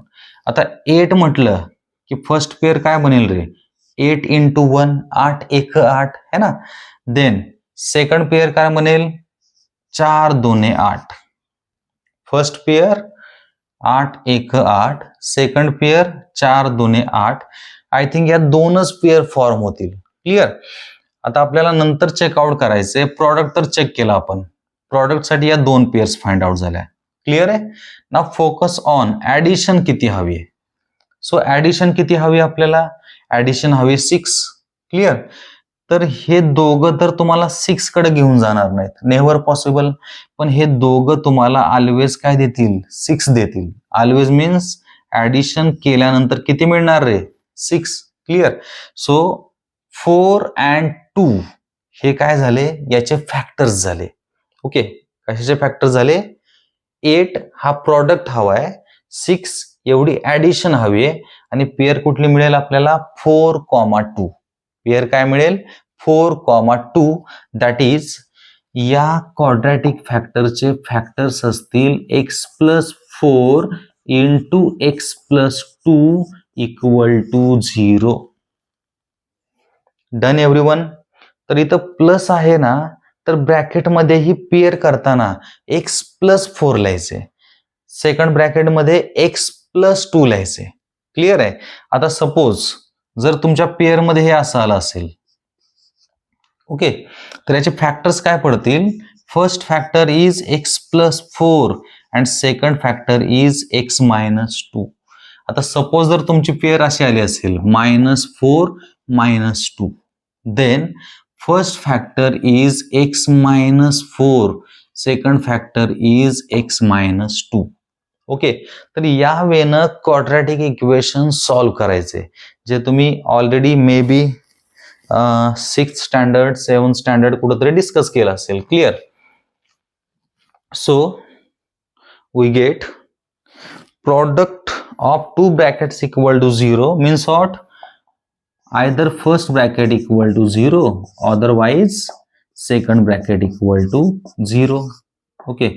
आता 8 म्हटलं की फर्स्ट पेअर काय बनेल रे 8 into 1 8 1 8 है ना. देन सेकंड पेअर काय बनेल 4 2 8. First pair 8 1 8, second pair 4 2 8. I think या दोनच पेअर फॉर्म होतील. क्लिअर. आता आपल्याला नंतर चेकआउट करायचंय. प्रॉडक्ट तर चेक केला आपण, प्रॉडक्ट साठी या 2 पेअर्स फाइंड आउट झाल्या. क्लिअर आहे ना. फोकस ऑन ऍडिशन किती हवी आहे. सो ऍडिशन किती हवी आपल्याला, ऍडिशन हवी 6. क्लिअर. तर हे दोघं तर तुम्हाला 6 कडे घेऊन जाणार नाहीत, नेव्हर पॉसिबल. पण हे दोघं तुम्हाला ऑलवेज काय देतील 6 देतील. ऑलवेज मीन्स ऍडिशन केल्यानंतर किती मिळणार रे 6. क्लिअर. सो 4 and 2 हे काय झाले याचे फॅक्टर्स झाले. ओके, कशाचे फॅक्टर झाले 8 हा प्रॉडक्ट हवाय, 6 एवढी ऍडिशन हवी आहे आणि पेअर कुठली मिळेल आपल्याला 4,2. पेअर काय मिळेल 4,2. दॅट इज या क्वाड्रॅटिक फॅक्टरचे फॅक्टर्स असतील x+4 into x+2 equal to 0. Done everyone. तर इथं प्लस आहे ना, तर ब्रॅकेटमध्ये ही पेअर करताना x+4 लिहायचे, सेकंड ब्रॅकेटमध्ये x+2 लिहायचे. क्लिअर आहे. आता सपोज जर तुमच्या पेअरमध्ये हे असं आलं असेल, ओके, तर याचे फॅक्टर्स काय पडतील? First factor is x+4 and second factor is x-2. आता सपोज जर तुमची पेअर अशी आली असेल -4 -2, then first factor is x-4, second factor is x-2. Okay, तर या वेनं क्वाड्रॅटिक इक्वेशन सॉल्व्ह करायचे, जे तुम्ही already may be 6th standard 7th standard कुठेतरी डिस्कस केलं असेल. Clear. So we get product of two brackets equal to 0 means what? Either first bracket equal to 0, otherwise second bracket equal to 0. Okay,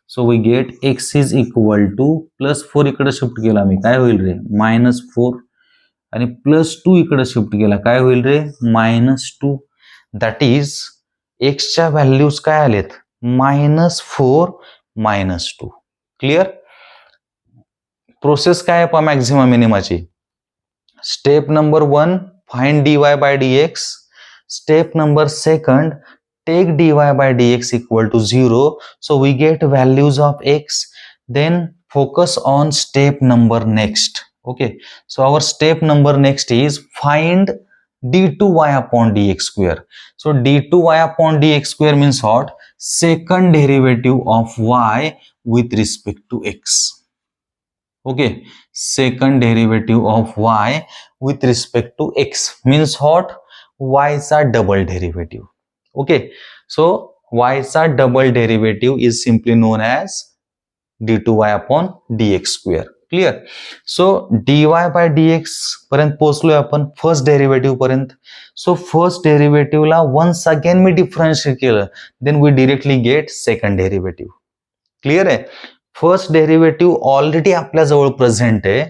so we get x is equal to +4 इकडे शिफ्ट केला मी, काय होईल रे? -4. आणि +2 इकडे शिफ्ट केला, काय होईल रे? -2. दॅट इज एक्सच्या व्हॅल्यूज काय आलेत? -4 -2. क्लिअर. प्रोसेस काय आहे पहा मॅक्झिमम मिनिमाची? Step number 1 find dy by dx. Step number 2 take dy by dx equal to 0. So we get values of x. Then focus on step number next. Okay, so our step number next is find d2y upon dx square. So d2y upon dx square means what? Second derivative of y with respect to x. Okay, second derivative of y with respect to x means what? Y चा double derivative. Okay, so y चा double derivative is simply known as d2y upon dx square. Clear. So dy by dx पर्यंत पोहोचलोय आपण फर्स्ट डेरिव्हेटिव्ह पर्यंत. सो फर्स्ट डेरिव्हेटिव्हला वन्स अगेन मी डिफरन्शिएट केलं, then we directly get second derivative. Clear आहे. फर्स्ट डेरिव्हेटिव्ह ऑलरेडी आपल्या जवळ प्रेझेंट आहे.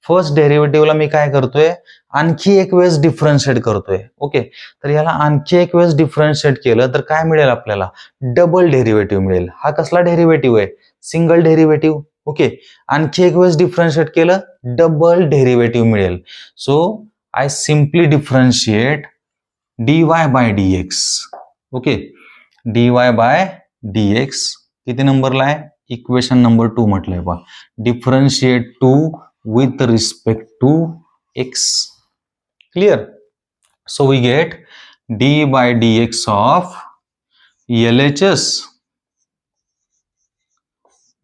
फर्स्ट डेरिव्हेटिव्हला मी काय करतोय? आणखी एक वेळेस डिफरन्शिएट करतोय. ओके, तर याला आणखी एक वेळेस डिफरन्शिएट केलं तर काय मिळेल आपल्याला? डबल डेरिव्हेटिव्ह मिळेल. हा कसला डेरिव्हेटिव्ह आहे? Single derivative. ओके, आणखी एक वेळेस डिफरन्शिएट केलं, डबल डेरिव्हेटिव्ह मिळेल. So I simply differentiate dy by dx. Okay, dy by dx किती नंबरला आहे? इक्वेशन नंबर 2 म्हटलंय पहा. Differentiate 2 with respect to x. Clear. So we get dy by dx of LHS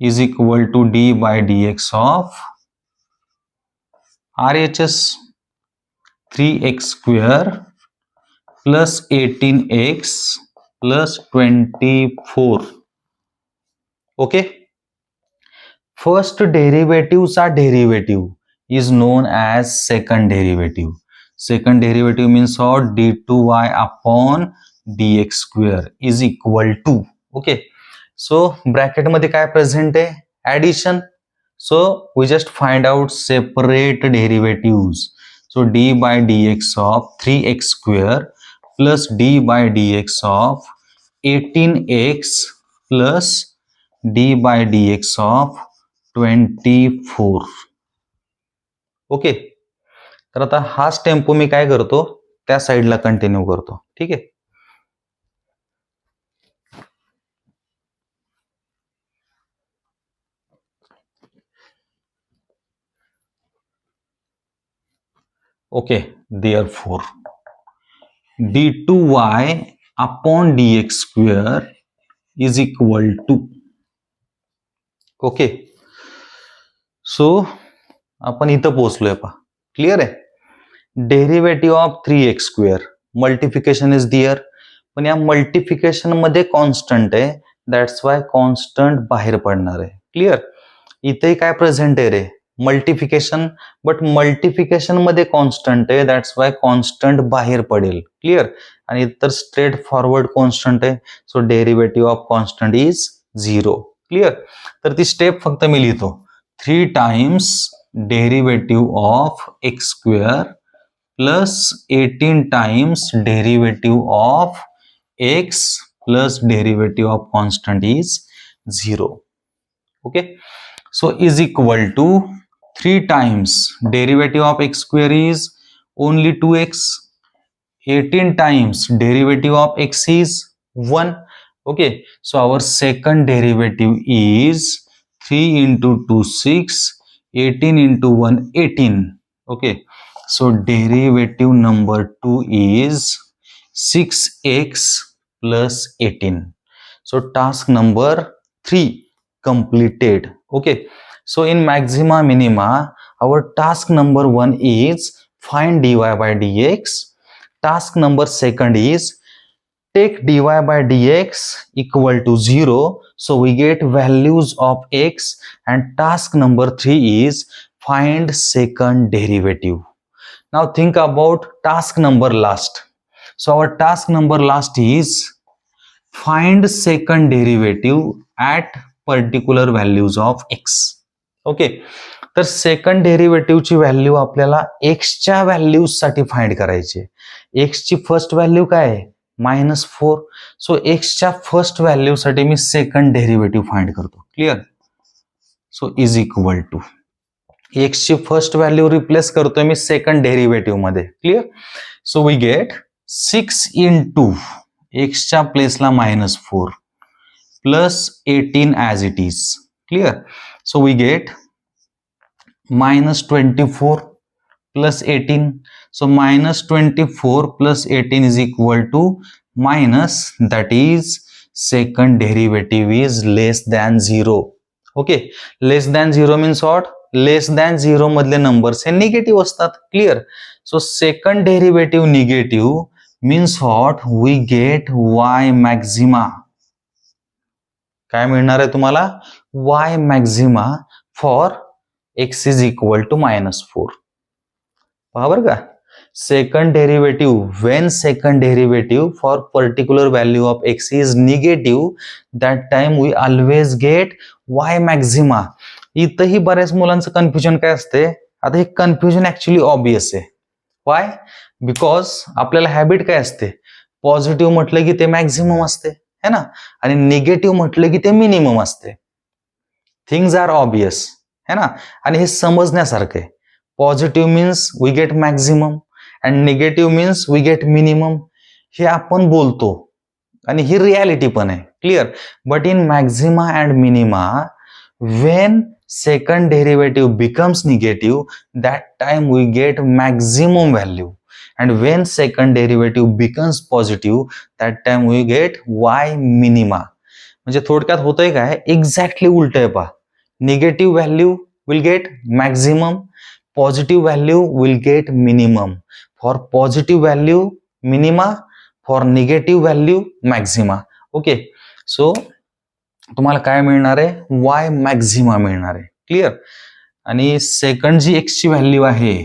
is equal to d by dx of RHS. 3x square plus 18x plus 24. Okay, first derivative चा derivative is known as second derivative. Second derivative means what? d2y upon dx square is equal to. Okay, so bracket मध्ये काय प्रेझेंट आहे? Addition. So we just find out separate derivative. So d by dx of 3x square plus d by dx of 18x plus d by dx of 24. Okay, तर आता हाच टेम्पो मी काय करतो? त्या साईडला कंटिन्यू करतो. ठीक आहे. Okay, therefore d2y upon dx square is equal to. Okay, so आपण इथं पोहोचलोय पहा. क्लिअर आहे. Derivative of 3x square, multiplication is दिअर, पण या मल्टिफिकेशन मध्ये कॉन्स्टंट आहे, दॅट्स वाय कॉन्स्टंट बाहेर पडणार आहे. क्लिअर. इथे काय प्रेझेंट आहे रे? मल्टिफिकेशन, बट मल्टिफिकेशन मध्ये कॉन्स्टंट आहे, दॅट्स वाय कॉन्स्टंट बाहेर पडेल. क्लिअर. आणि इतर स्ट्रेट फॉरवर्ड कॉन्स्टंट आहे, so derivative of constant is 0. Clear. तर ती स्टेप फक्त मी लिहितो. 3 times derivative of x square plus 18 times derivative of x plus derivative of constant is 0. Okay, so is equal to 3 times derivative of x square is only 2x, 18 times derivative of x is 1. Okay, so our second derivative is 3 into 2 6, 18 into 1 18. Okay, so derivative number 2 is 6x plus 18. So task number 3 completed. Okay, so in maxima minima our task number 1 is find dy by dx. Task number second is take dy by dx equal to 0, so we get values of x. And task number 3 is find second derivative. Now think about task number last. So our task number last is find second derivative at particular values of x. Okay, तर सेकंड डेरिव्हेटिव्हची व्हॅल्यू आपल्याला एक्सच्या व्हॅल्यूज साठी फाइंड करायची. एक्सची फर्स्ट व्हॅल्यू काय आहे? -4. सो एक्सच्या फर्स्ट व्हॅल्यू साठी मी सेकंड डेरिव्हेटिव्ह फाइंड करतो. Clear. So is equal to एक्सची फर्स्ट व्हॅल्यू रिप्लेस करतोय मी सेकंड डेरिव्हेटिव्ह मध्ये. Clear. So we get 6 into एक्सच्या प्लेसला -4 plus 18 as it is. Clear. So we get -24 plus 18. So -24 plus 18 is equal to minus, that is second derivative is less than 0. Okay, less than 0 means what? Less than 0 मधले नंबर्स हे निगेटिव्ह असतात. Clear. So second derivative negative means what? We get y maxima. काय मिळणार आहे तुम्हाला? y maxima for x is equal to -4. पहा बरं का, second derivative when second derivative for particular value of x is negative, that time we always get y maxima. इथंही बऱ्याच मुलांचं कन्फ्युजन काय असते? आता हे कन्फ्युजन ऍक्च्युली ऑब्वियस आहे. वाय? बिकॉज आपल्याला हॅबिट काय असते? पॉझिटिव्ह म्हटलं की ते मॅक्झिमम असते है ना, आणि निगेटिव्ह म्हटलं की ते मिनिमम असते. थिंग्स आर ऑब्वियस है ना, आणि हे समजण्यासारखं आहे. Positive means we get maximum and negative means we get minimum. हे आपण बोलतो आणि ही रियालिटी पण आहे. Clear. But in maxima and minima when second derivative becomes negative, that time we get maximum value, and when second derivative becomes positive, that time we get y minima. म्हणजे थोडक्यात होतंय काय? एक्झॅक्टली उलट आहे. पहा, negative value will get maximum, positive value will get minimum. For positive value minima, for negative value Maxima. Okay, so तुम्हाला काय मिळणार आहे? y मॅक्झिमा मिळणार आहे. क्लिअर. आणि सेकंड जी एक्स ची व्हॅल्यू आहे,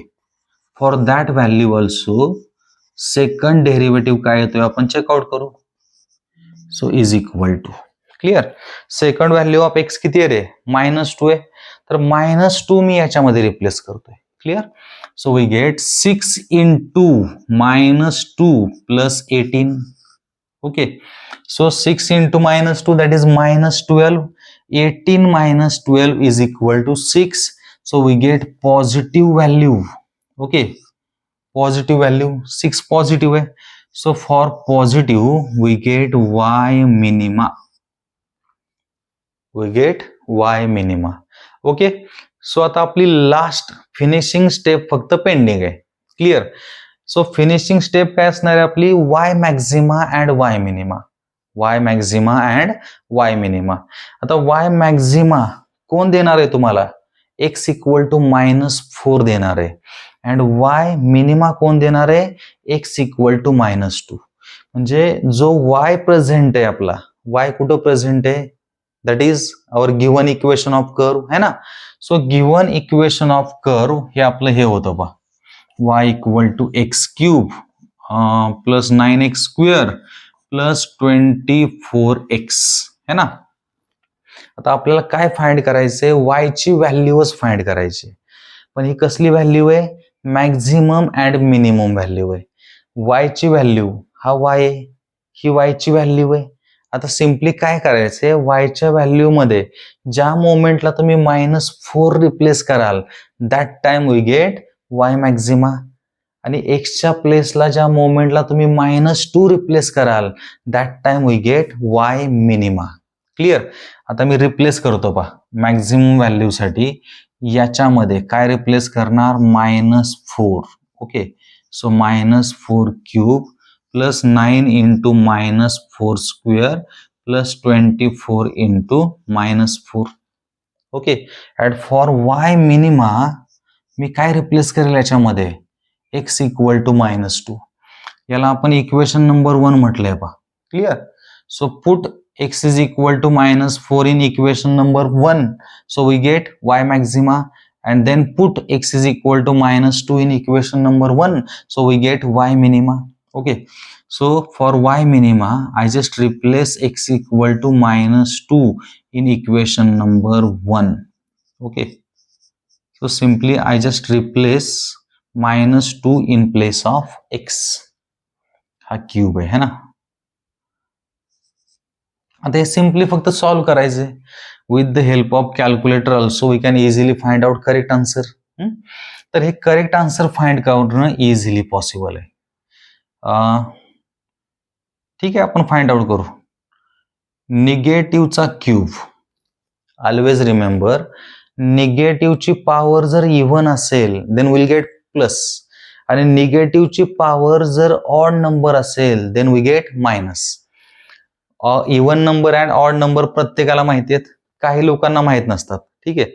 for that value also second derivative काय येतोय आपण चेकआउट करू. So is equal to. Clear. Second value of x किती आहे रे? -2 आहे, तर -2 मी याच्यामध्ये रिप्लेस करतोय. Clear. So we get 6 into -2 plus 18. Okay, so 6 into -2, that is -12. 18 minus 12 is equal to 6. So we get positive value. Okay, positive value 6 positive है. So for positive we get y minima. We get y minima. Okay, so आता आपली लास्ट फिनिशिंग स्टेप फक्त पेंडिंग आहे. क्लिअर. सो फिनिशिंग स्टेप काय असणार आहे आपली? y Maxima and y minima. y Maxima and y minima. आता y मॅक्झिमा कोण देणार आहे तुम्हाला? x इक्वल टू -4 देणार आहे. अँड y मिनिमा कोण देणार आहे? x equal to -2. म्हणजे जो y प्रेझेंट आहे आपला, y कुठं प्रेझेंट आहे? That is our given equation of curve है ना. So given equation of curve हे आपलं हे होतं पहा, y equal to x cube plus 9x square plus 24x है ना. आता आपल्याला काय फाइंड करायचंय, y ची व्हॅल्यूच फाइंड करायची. पण ही कसली व्हॅल्यू आहे, मॅक्झिमम अँड मिनिमम व्हॅल्यू आहे. y ची व्हॅल्यू हा y आहे, ही y ची व्हॅल्यू आहे. आता सिम्पली काय करायचंय, y च्या व्हॅल्यू मध्ये ज्या मोमेंटला तुम्ही -4 रिप्लेस कराल that time we get y maxima, आणि x च्या प्लेसला ज्या मोमेंटला तुम्ही -2 रिप्लेस कराल that time we get y minima. Clear. आता मी रिप्लेस करतो पहा, मॅक्झिमम व्हॅल्यू साठी याच्यामध्ये काय रिप्लेस करणार, -4. Okay, so -4 cube plus 9 into -4 square plus 24 into -4. Okay, at for y minima मी काय रिप्लेस करेल याच्यामध्ये, x इक्वल टू -2. याला आपण इक्वेशन नंबर 1 म्हटलंय पहा. Clear. So put x is equal to -4 in equation number 1, so we get y maxima, and then put x is equal to -2 in equation number 1, so we get y minima. Okay, so for y minima I just replace x equal to -2 in equation number 1. Okay, so simply I just replace -2 in place of x. हा क्यूब आहे ना. आता हे सिम्पली फक्त सॉल्व करायचे with the help of calculator also we can easily find out correct answer. तर हे करेक्ट आन्सर फाइंड करणं इझिली पॉसिबल आहे. ठीक आहे, आपण फाइंड आउट करू. निगेटिव्हचा क्यूब, ऑलवेज रिमेंबर, निगेटिव्हची पॉवर जर इव्हन असेल देन विल गेट प्लस, आणि निगेटिव्हची पॉवर जर ऑड नंबर असेल then we get minus. Even number and odd number प्रत्येकाला माहिती आहेत, काही लोकांना माहित नसतात. ठीक आहे,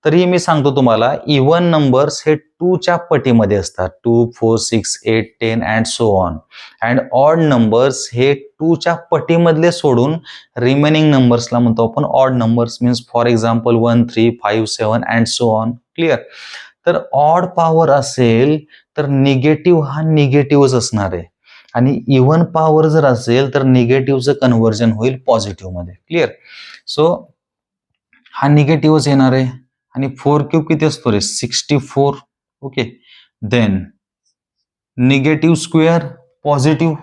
तरी मी सांगतो तुम्हाला, इव्हन नंबर्स हे 2 च्या पटीमध्ये असतात, 2, 4, 6, 8, 10 and so on. And odd numbers हे 2 च्या पटीमधले सोडून रिमेनिंग नंबर्सला म्हणतो आपण odd numbers. Means for example 1, 3, 5, 7 and so on. Clear. तर ऑड पॉवर असेल तर निगेटिव्ह हा निगेटिव्हच असणार आहे, आणि इव्हन पॉवर जर असेल तर निगेटिव्हचं कन्व्हर्जन होईल पॉझिटिव्ह मध्ये. क्लिअर. सो हा निगेटिव्हच येणार आहे, आणि 4 क्यूब किती असतो रे, 64. Okay, then negative square positive,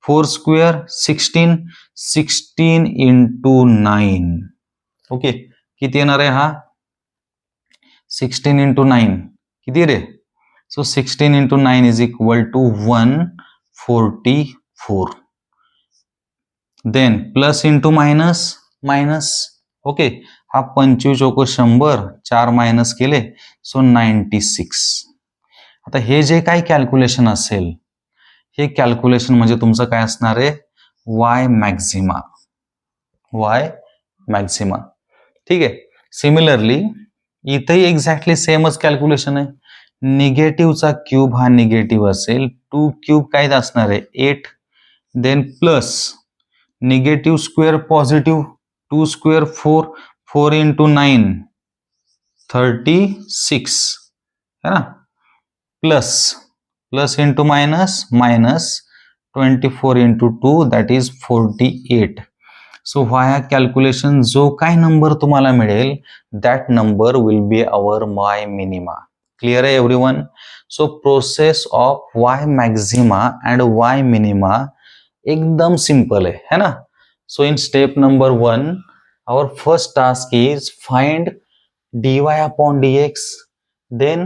4 square 16, 16 into 9. Okay, किती येणार आहे हा, 16 इंटू 9 किती रे. So 16 into 9 is equal to 144. Then plus into minus minus. Okay, हा 25 चौको 100, 4 मायनस केले सो 96. आता हे जे काही कॅल्क्युलेशन असेल हे कॅल्क्युलेशन म्हणजे तुमचं काय असणार आहे, वाय मॅक्झिमा. वाय मॅक्झिमा. ठीक आहे. सिमिलरली इथेही एक्झॅक्टली सेमच कॅल्क्युलेशन आहे. निगेटिव्हचा क्यूब हा निगेटिव्ह असेल, 2 क्यूब काय असणार आहे 8, then plus negative square positive, 2 square 4, 4 into 9 36 है ना, plus plus into minus minus 24 into 2 that is 48. So via calculation जो काय नंबर तुम्हाला मिळेल that number will be our y minima. Clear आहे everyone. So process of y maxima and y minima एकदम सिंपल है ना. So in step number 1 our first task is find dy upon dx. Then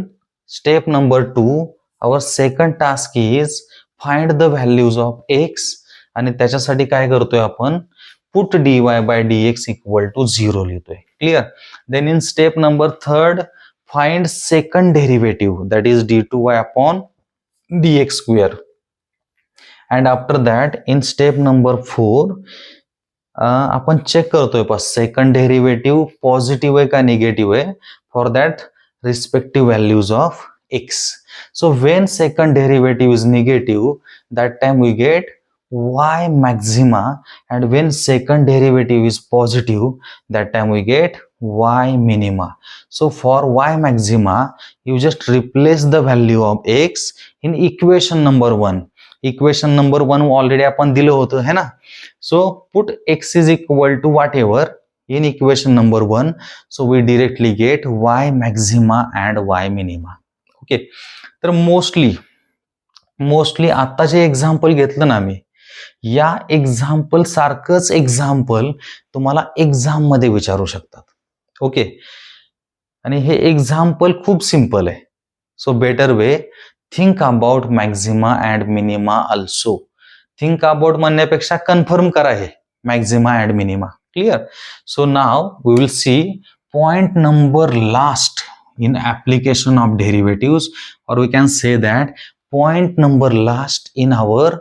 step number 2 our second task is find the values of x, आणि त्याच्यासाठी काय करतोय आपण, put dy by dx equal to 0 लिहितोय. Clear. then in step number 3 find second derivative that is d2y upon dx square. and after that in step number 4 आपण चेक करतोय पण सेकंड डेरिव्हेटिव्ह पॉझिटिव्ह आहे का निगेटिव्ह आहे for that respective values of x. So when second derivative is negative that time we get y maxima, and when second derivative is positive, that time we get y minima. So for y maxima, you just replace the value of x in equation number 1. Equation number 1 already आपण दिलं होतं है ना. So put x is equal to whatever in equation number 1. So we directly get y maxima and y minima. Okay. तर मोस्टली आता जे एक्झाम्पल घेतलं ना मी, या एक्झाम्पल सारखंच एक्झाम्पल तुम्हाला एक्झाम मध्ये विचारू शकतात. ओके. आणि हे एक्झाम्पल खूप सिंपल आहे. So better way, think about maxima and minima also. Think about म्हणण्यापेक्षा कन्फर्म करा हे maxima and minima. Clear. So now we will see point number last in application of derivatives, or we can say that point number last in our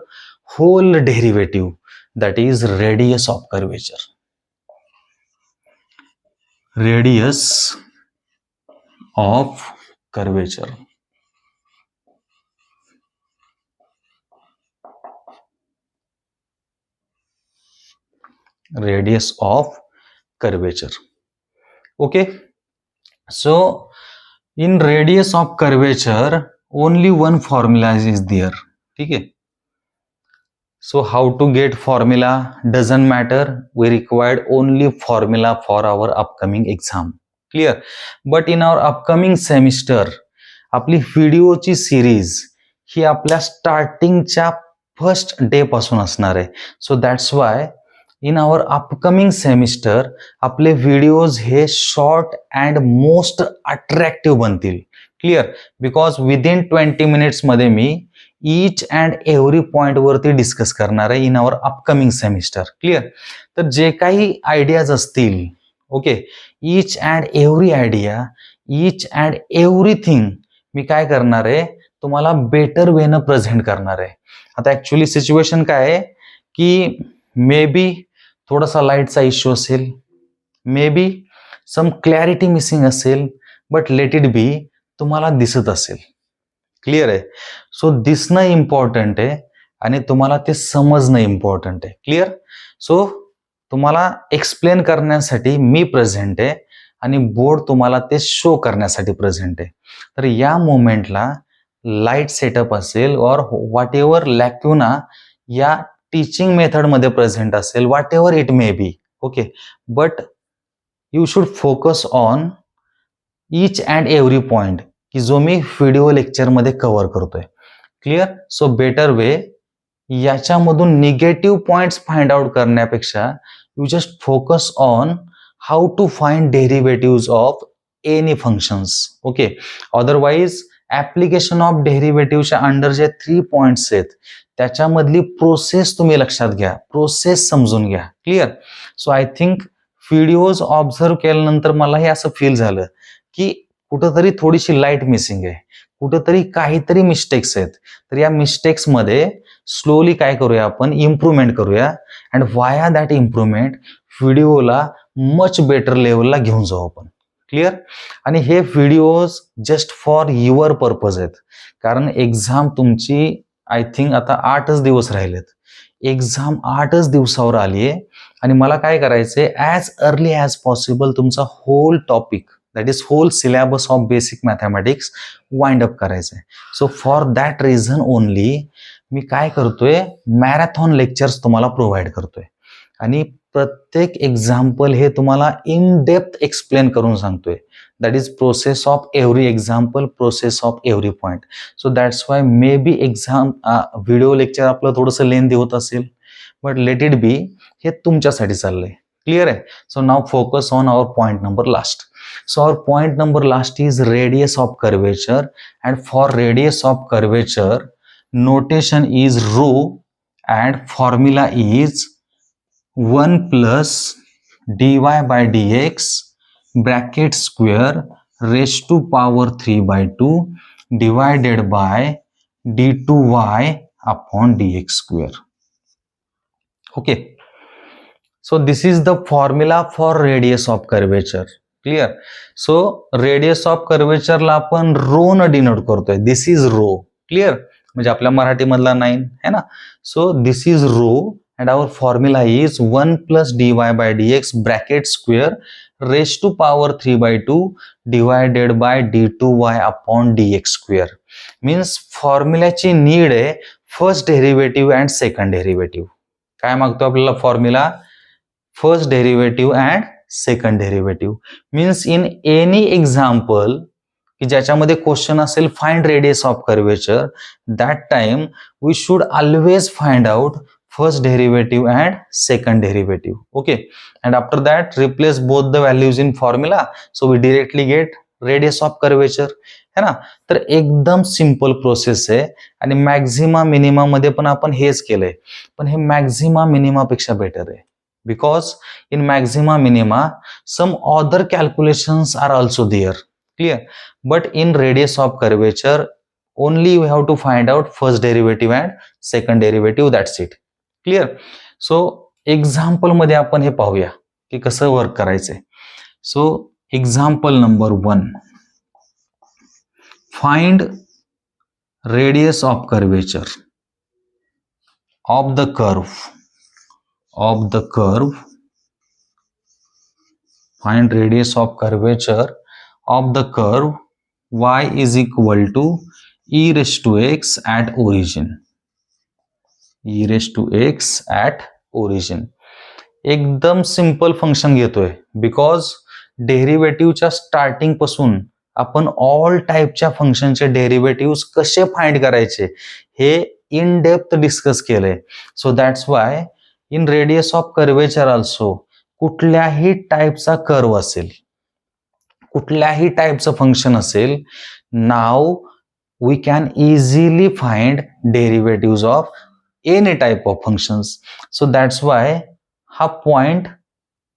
whole derivative, that is radius of curvature. Radius of curvature. Radius of curvature. Okay. So in radius of curvature only one formula is there. ठीक है. So how to get formula doesn't matter. We required only formula for our upcoming exam. Clear. But in our upcoming semester आपली व्हिडिओची सिरीज ही आपल्या स्टार्टिंगच्या फर्स्ट डे पासून असणार आहे. So that's why in our upcoming semester आपले व्हिडिओज हे शॉर्ट अँड मोस्ट अट्रॅक्टिव्ह बनतील. क्लिअर. बिकॉज विदिन 20 मिनिट्स मध्ये मी ईच अँड एव्हरी पॉइंट वरती डिस्कस करणार आहे in our upcoming semester. Clear. तर जे काही आयडियाज असतील, okay, each and every idea, each and everything मी काय करणार आहे, तुम्हाला बेटर वेनं प्रेझेंट करणार आहे. आता ऍक्च्युअली सिच्युएशन काय आहे की मे बी थोडासा लाईटचा इश्यू असेल, may be some clarity missing असेल, बट लेट इट बी, तुम्हाला दिसत असेल. क्लिअर आहे. सो दिसणं इम्पॉर्टंट आहे आणि तुम्हाला ते समजणं इम्पॉर्टंट आहे. क्लिअर. सो तुम्हाला एक्सप्लेन करण्यासाठी मी प्रेझेंट आहे आणि बोर्ड तुम्हाला ते शो करण्यासाठी प्रेझेंट आहे. तर या मोमेंटला लाईट सेटअप असेल और व्हॉट एव्हर लॅक्युना या टीचिंग मेथड मध्ये प्रेझेंट असेल, whatever it may be, okay, but you should focus on each and every point की जो मी व्हिडिओ लेक्चर मध्ये कव्हर करतोय. क्लिअर. सो बेटर वे, याच्यामधून निगेटिव्ह पॉइंट्स फाइंड आउट करण्यापेक्षा you just focus on how to find derivative of any functions. Okay. Otherwise application of डेरिव्हेटिव्हच्या अंडर जे 3 पॉइंट्स आहेत त्याच्यामधली प्रोसेस तुम्ही लक्षात घ्या, प्रोसेस समजून घ्या. Clear. So I think videos observe केल्यानंतर मला हे असं फील झालं की कुठंतरी थोडीशी लाईट मिसिंग आहे, कुठंतरी काहीतरी मिस्टेक्स आहेत. तर या मिस्टेक्स मध्ये स्लोली काय करूया, आपण इम्प्रूव्हमेंट करूया अँड वाया दॅट इम्प्रूव्हमेंट व्हिडिओला मच बेटर लेवलला घेऊन जाऊ आपण. क्लिअर. आणि हे videos just for your purpose आहेत, कारण एक्झाम तुमची आय थिंक आता 8च दिवस राहिलेत. एक्झाम 8च दिवसावर आली आहे आणि मला काय करायचंय, ॲज अर्ली ॲज पॉसिबल तुमचा whole topic, that is whole syllabus of basic mathematics wind up करायचंय. So for that reason only मी काय करतोय, मॅरेथॉन लेक्चर्स तुम्हाला प्रोव्हाइड करतोय आणि प्रत्येक एक्झाम्पल हे तुम्हाला इन डेप्थ एक्सप्लेन करून सांगतोय. That is process of every example, process of every point. So that's Y may be exam video lecture आपलं थोडंसं लेंदी होत असेल, बट लेट इट बी, हे तुमच्यासाठी चाललंय. क्लिअर आहे. So now focus on our point number last. So our point number last is radius of curvature, and for radius of curvature notation is rho and formula is 1 plus dy by dx bracket square raised to power 3 by 2 divided by d2y upon dx square. Okay. So this is the formula for radius of curvature. Clear. So radius of कर्वेचरला आपण रो न डिनोट करतोय. This is rho. क्लिअर. म्हणजे आपल्या मराठीमधला 9 है ना. So this is rho and our formula is 1 plus dy by dx bracket square raised to power 3 by 2 divided by d2y upon dx square. Means फॉर्म्युलाची नीड आहे first derivative and second derivative. काय मागतो आपल्याला formula? First derivative and second derivative. Means in any example की ज्याच्यामध्ये क्वेश्चन असेल find radius of curvature, that time we should always find out first derivative and second derivative. Okay, and after that replace both the values in formula, so we directly get radius of curvature, है ना. तर एकदम सिंपल प्रोसेस आहे आणि मॅक्झिमा मिनिमा मध्ये पण आपण हेच केलंय, पण हे मॅक्झिमा मिनिमा पेक्षा बेटर आहे because in maxima minima some other calculations are also there. Clear. But in radius of curvature only you have to find out first derivative and second derivative. That's it. Clear. So example मध्ये आपण हे पाहूया की कसं वर्क करायचंय. So example number 1, find radius of curvature of the curve find radius of curvature of the curve y is equal to e raised to x at origin. e raised to x at origin. एकदम सिंपल फंक्शन घेतोय बिकॉज डेरिव्हेटिव्हच्या स्टार्टिंग पासून आपण ऑल टाईपच्या फंक्शनचे डेरिव्हेटिव्ह कसे फाइंड करायचे हे इन डेप्थ डिस्कस केलंय. So that's why in radius of curvature also कुठल्याही टाईपचा कर्व असेल, कुठल्याही टाईपचं फंक्शन असेल, नाव we can easily find derivative of any type of functions. So that's why हा पॉइंट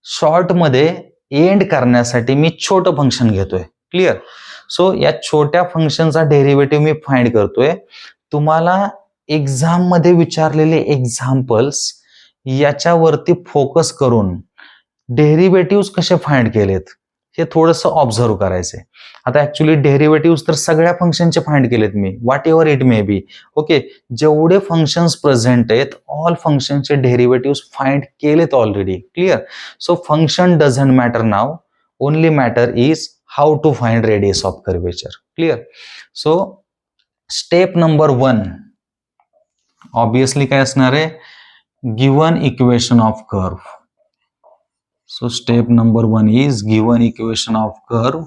शॉर्ट मध्ये एंड करण्यासाठी मी छोटं फंक्शन घेतोय. क्लिअर. सो या छोट्या फंक्शनचा डेरिव्हेटिव्ह मी फाइंड करतोय. तुम्हाला एक्झाम मध्ये विचारलेले एक्झाम्पल्स याच्यावरती फोकस करून डेरिव्हेटिव्ह कसे फाइंड केलेत हे थोडंसं ऑब्झर्व करायचंय. आता ऍक्च्युली डेरिव्हेटिव्ह तर सगळ्या फंक्शनचे फाइंड केलेत मी, whatever it may be. Okay, जेवढे फंक्शन्स प्रेझेंट आहेत ऑल फंक्शनचे डेरिव्हेटिव्ह फाइंड केलेत already. Clear. So function doesn't matter नाव, only matter is how to find radius of curvature. Clear. So step number 1 obviously काय असणार आहे? Given equation of curve. So step number 1 is given equation of curve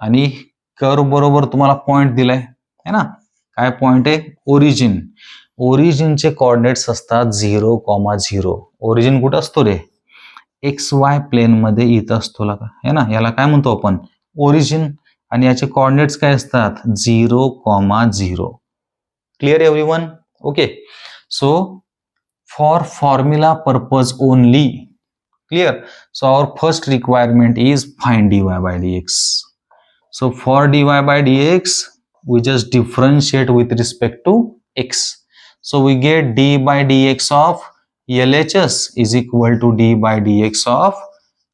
आणि कर्व बरोबर तुम्हाला पॉइंट दिलाय है ना. काय पॉइंट आहे? ओरिजिन. ओरिजिनचे कोऑर्डिनेट्स असतात 0,0. ओरिजिन कुठं असतो रे? XY प्लेन मध्ये इथं असतो है ना. याला काय म्हणतो आपण? ओरिजिन. आणि याचे कोऑर्डिनेट्स काय असतात? 0,0. Clear everyone? Okay. So for formula purpose only. Clear. So our first requirement is find dy by dx. So for dy by dx, we just differentiate with respect to x. So we get d by dx of LHS is equal to d by dx of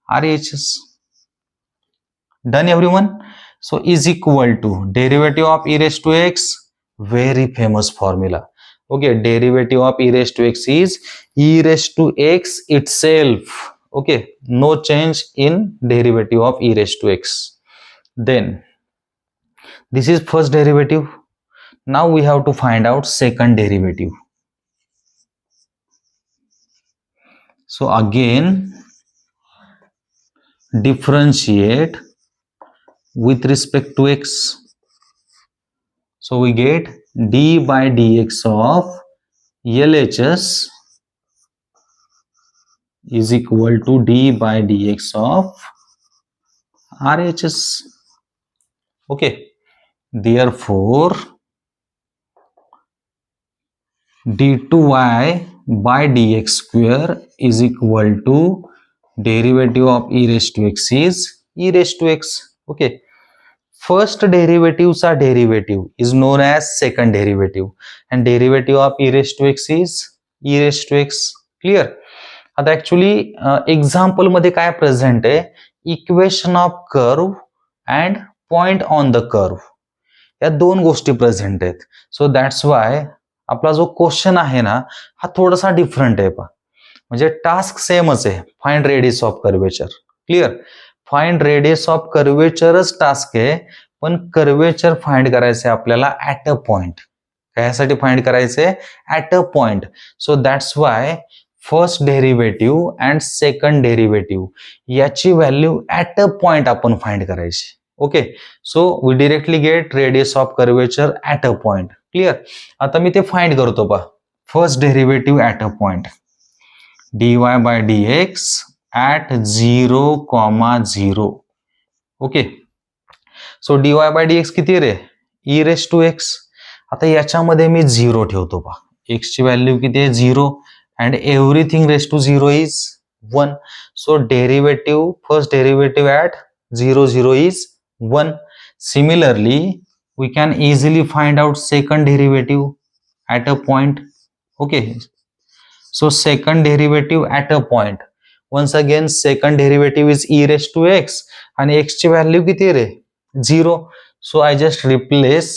RHS. Done everyone? So is equal to derivative of e raised to x, very famous formula. Okay, derivative of e raised to x is e raised to x itself. Okay, no change in derivative of e raised to x. Then this is first derivative. Now we have to find out second derivative. So again differentiate with respect to x. So we get d by dx of LHS is equal to d by dx of RHS. Okay, therefore d2y by dx square is equal to derivative of e raised to x is e raised to x. Okay, first derivative's derivative is known as second derivative and derivative of e raised to x is e raised to x. Clear. आता ऍक्च्युली एक्झाम्पल मध्ये काय प्रेझेंट आहे? Equation of curve and point on the curve. या दोन गोष्टी प्रेझेंट आहेत. सो दॅट्स वाय आपला जो क्वेश्चन आहे ना हा थोडासा डिफरंट आहे पहा. म्हणजे टास्क सेमच आहे, find radius of curvature. Clear? Find radius of कर्वेचरच टास्क आहे, पण कर्वेचर फाइंड करायचं आहे आपल्याला ऍट अ पॉइंट. कशासाठी फाइंड करायचंय? At a point. So that's why first derivative and second derivative याची व्हॅल्यू ऍट अ पॉइंट आपण फाइंड करायची. Okay, so we directly get radius of curvature at a point. Clear? आता मी ते फाइंड करतो पहा. First derivative at a point dy by dx at 0, 0. Okay, so dy by dx किती रे? e raise to x. आता याच्यामध्ये मी 0 ठेवतो पहा. x ची व्हॅल्यू किती आहे? 0 and everything raise to 0 is 1. So derivative first derivative at 0, 0 is 1. Similarly we can easily find out second derivative at a point. Okay, so second derivative at a point. Once again second derivative is e raised to x and x ची व्हॅल्यू किती रे? 0. So I just replace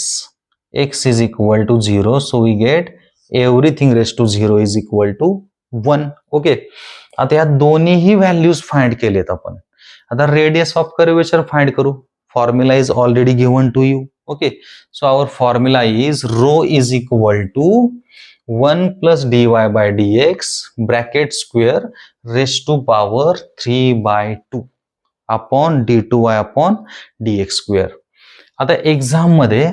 x is equal to 0. So we get everything raised to 0 is equal to 1. Okay, आता या दोन्हीही व्हॅल्यूज फाइंड केलेत आपण. आता रेडियस ऑफ कर्वेचर फाइंड करू. Formula is already given to you. Okay, so our formula is rho is equal to 1 plus dy by dx bracket square raised to power 3 by 2 upon d2y upon dx square. आता एक्झाम मध्ये